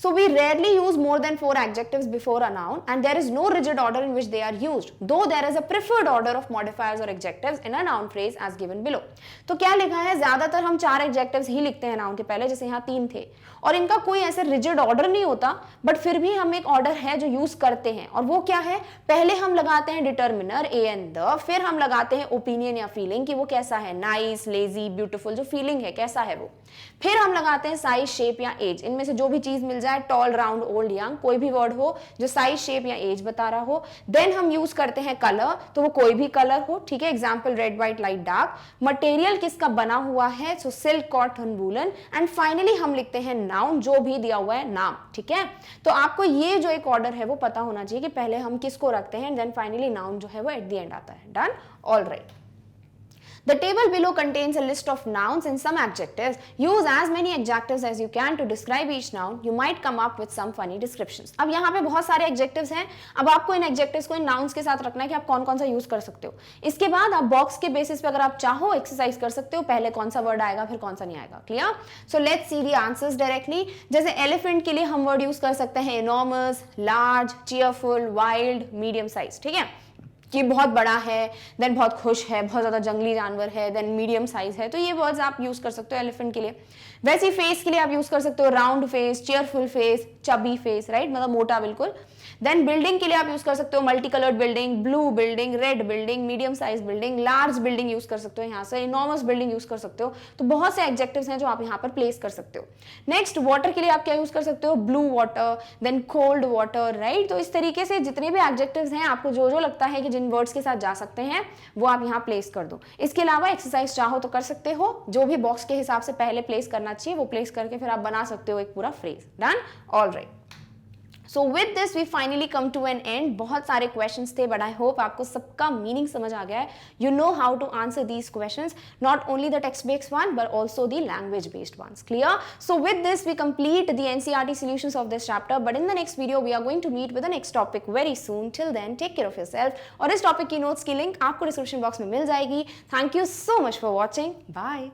So we rarely use more than 4 adjectives before a noun and there is no rigid order in which they are used, though there is a preferred order of modifiers or adjectives in a noun phrase as given below. तो क्या लिखा है, ज्यादातर हम 4 adjectives ही लिखते हैं noun के पहले, जैसे यहाँ 3 थे, और इनका कोई ऐसे रिजिड ऑर्डर नहीं होता, बट फिर भी हम एक ऑर्डर है जो यूज करते हैं, और वो क्या है, पहले हम लगाते हैं डिटर्मिनर ए एंड द, फिर हम लगाते हैं ओपिनियन या फीलिंग कि वो कैसा है, नाइस, लेजी, ब्यूटीफुल, जो फीलिंग है कैसा है वो, फिर हम लगाते हैं साइज, शेप या एज, इनमें से जो भी चीज मिल जाए, टॉल, राउंड, ओल्ड, यंग, कोई भी वर्ड हो जो साइज, शेप या एज बता रहा हो। देन हम यूज करते हैं कलर, तो वो कोई भी कलर हो, ठीक है, example red, white, light, dark. Material किसका बना हुआ है, सो silk, cotton, woollen, and finally हम लिखते हैं नाउन, जो भी दिया हुआ है नाम, ठीक है। तो आपको ये जो एक ऑर्डर है वो पता होना चाहिए कि पहले हम किसको रखते हैं, देन फाइनली नाउन जो है वो एट द एंड आता है। Done? All right. The table below contains a list of nouns and some adjectives. Use as many adjectives as you can to describe each noun. You might come up with some funny descriptions. अब यहाँ पे बहुत सारे adjectives हैं. अब आपको इन adjectives को इन nouns के साथ रखना है कि आप कौन कौन सा यूज कर सकते हो. इसके बाद आप बॉक्स के बेसिस पे अगर आप चाहो एक्सरसाइज कर सकते हो. पहले कौन सा वर्ड आएगा फिर कौन सा नहीं आएगा. Clear? So let's see the answers directly. जैसे एलिफेंट के लिए हम वर्ड यूज कर सकते हैं enormous, large, cheerful, wild, medium size. ठीक है, कि बहुत बड़ा है, देन बहुत खुश है, बहुत ज़्यादा जंगली जानवर है, देन मीडियम साइज है. तो ये वर्ड्स आप यूज़ कर सकते हो एलिफेंट के लिए. वैसे फेस के लिए आप यूज़ कर सकते हो round face, cheerful face, chubby face, right, मतलब मोटा बिल्कुल. देन बिल्डिंग के लिए आप यूज़ कर सकते हो multi coloured building, blue building, red building, medium size building, large building use कर सकते हो यहाँ से, इनॉर्मस बिल्डिंग यूज़ कर सकते हो. तो बहुत से एडजेक्टिव्स हैं जो आप यहाँ पर प्लेस कर सकते हो. नेक्स्ट वाटर के लिए आप क्या यूज़ कर सकते हो? Blue water, then cold water, right. तो इस तरीके से जितने भी एडजेक्टिव्स हैं आपको जो जो लगता है कि जिन वर्ड्स के साथ जा सकते हैं वो आप यहाँ प्लेस कर दो. इसके अलावा एक्सरसाइज चाहो तो कर सकते हो, जो भी बॉक्स के हिसाब से पहले प्लेस करना चाहिए वो प्लेस करके फिर आप बना सकते हो एक पूरा phrase. Done? All right. So with this we finally come to an end. बहुत सारे questions थे but I hope आपको सबका meaning समझ आ गया है. You know how to answer these questions, not only the text based one but also the language based ones. Clear? So with this we complete the NCERT solutions of this chapter, but in the next video we are going to meet with the next topic very soon. Till then take care of yourself. और इस topic की notes की link आपको description box में मिल जाएगी. Thank you so much for watching. Bye.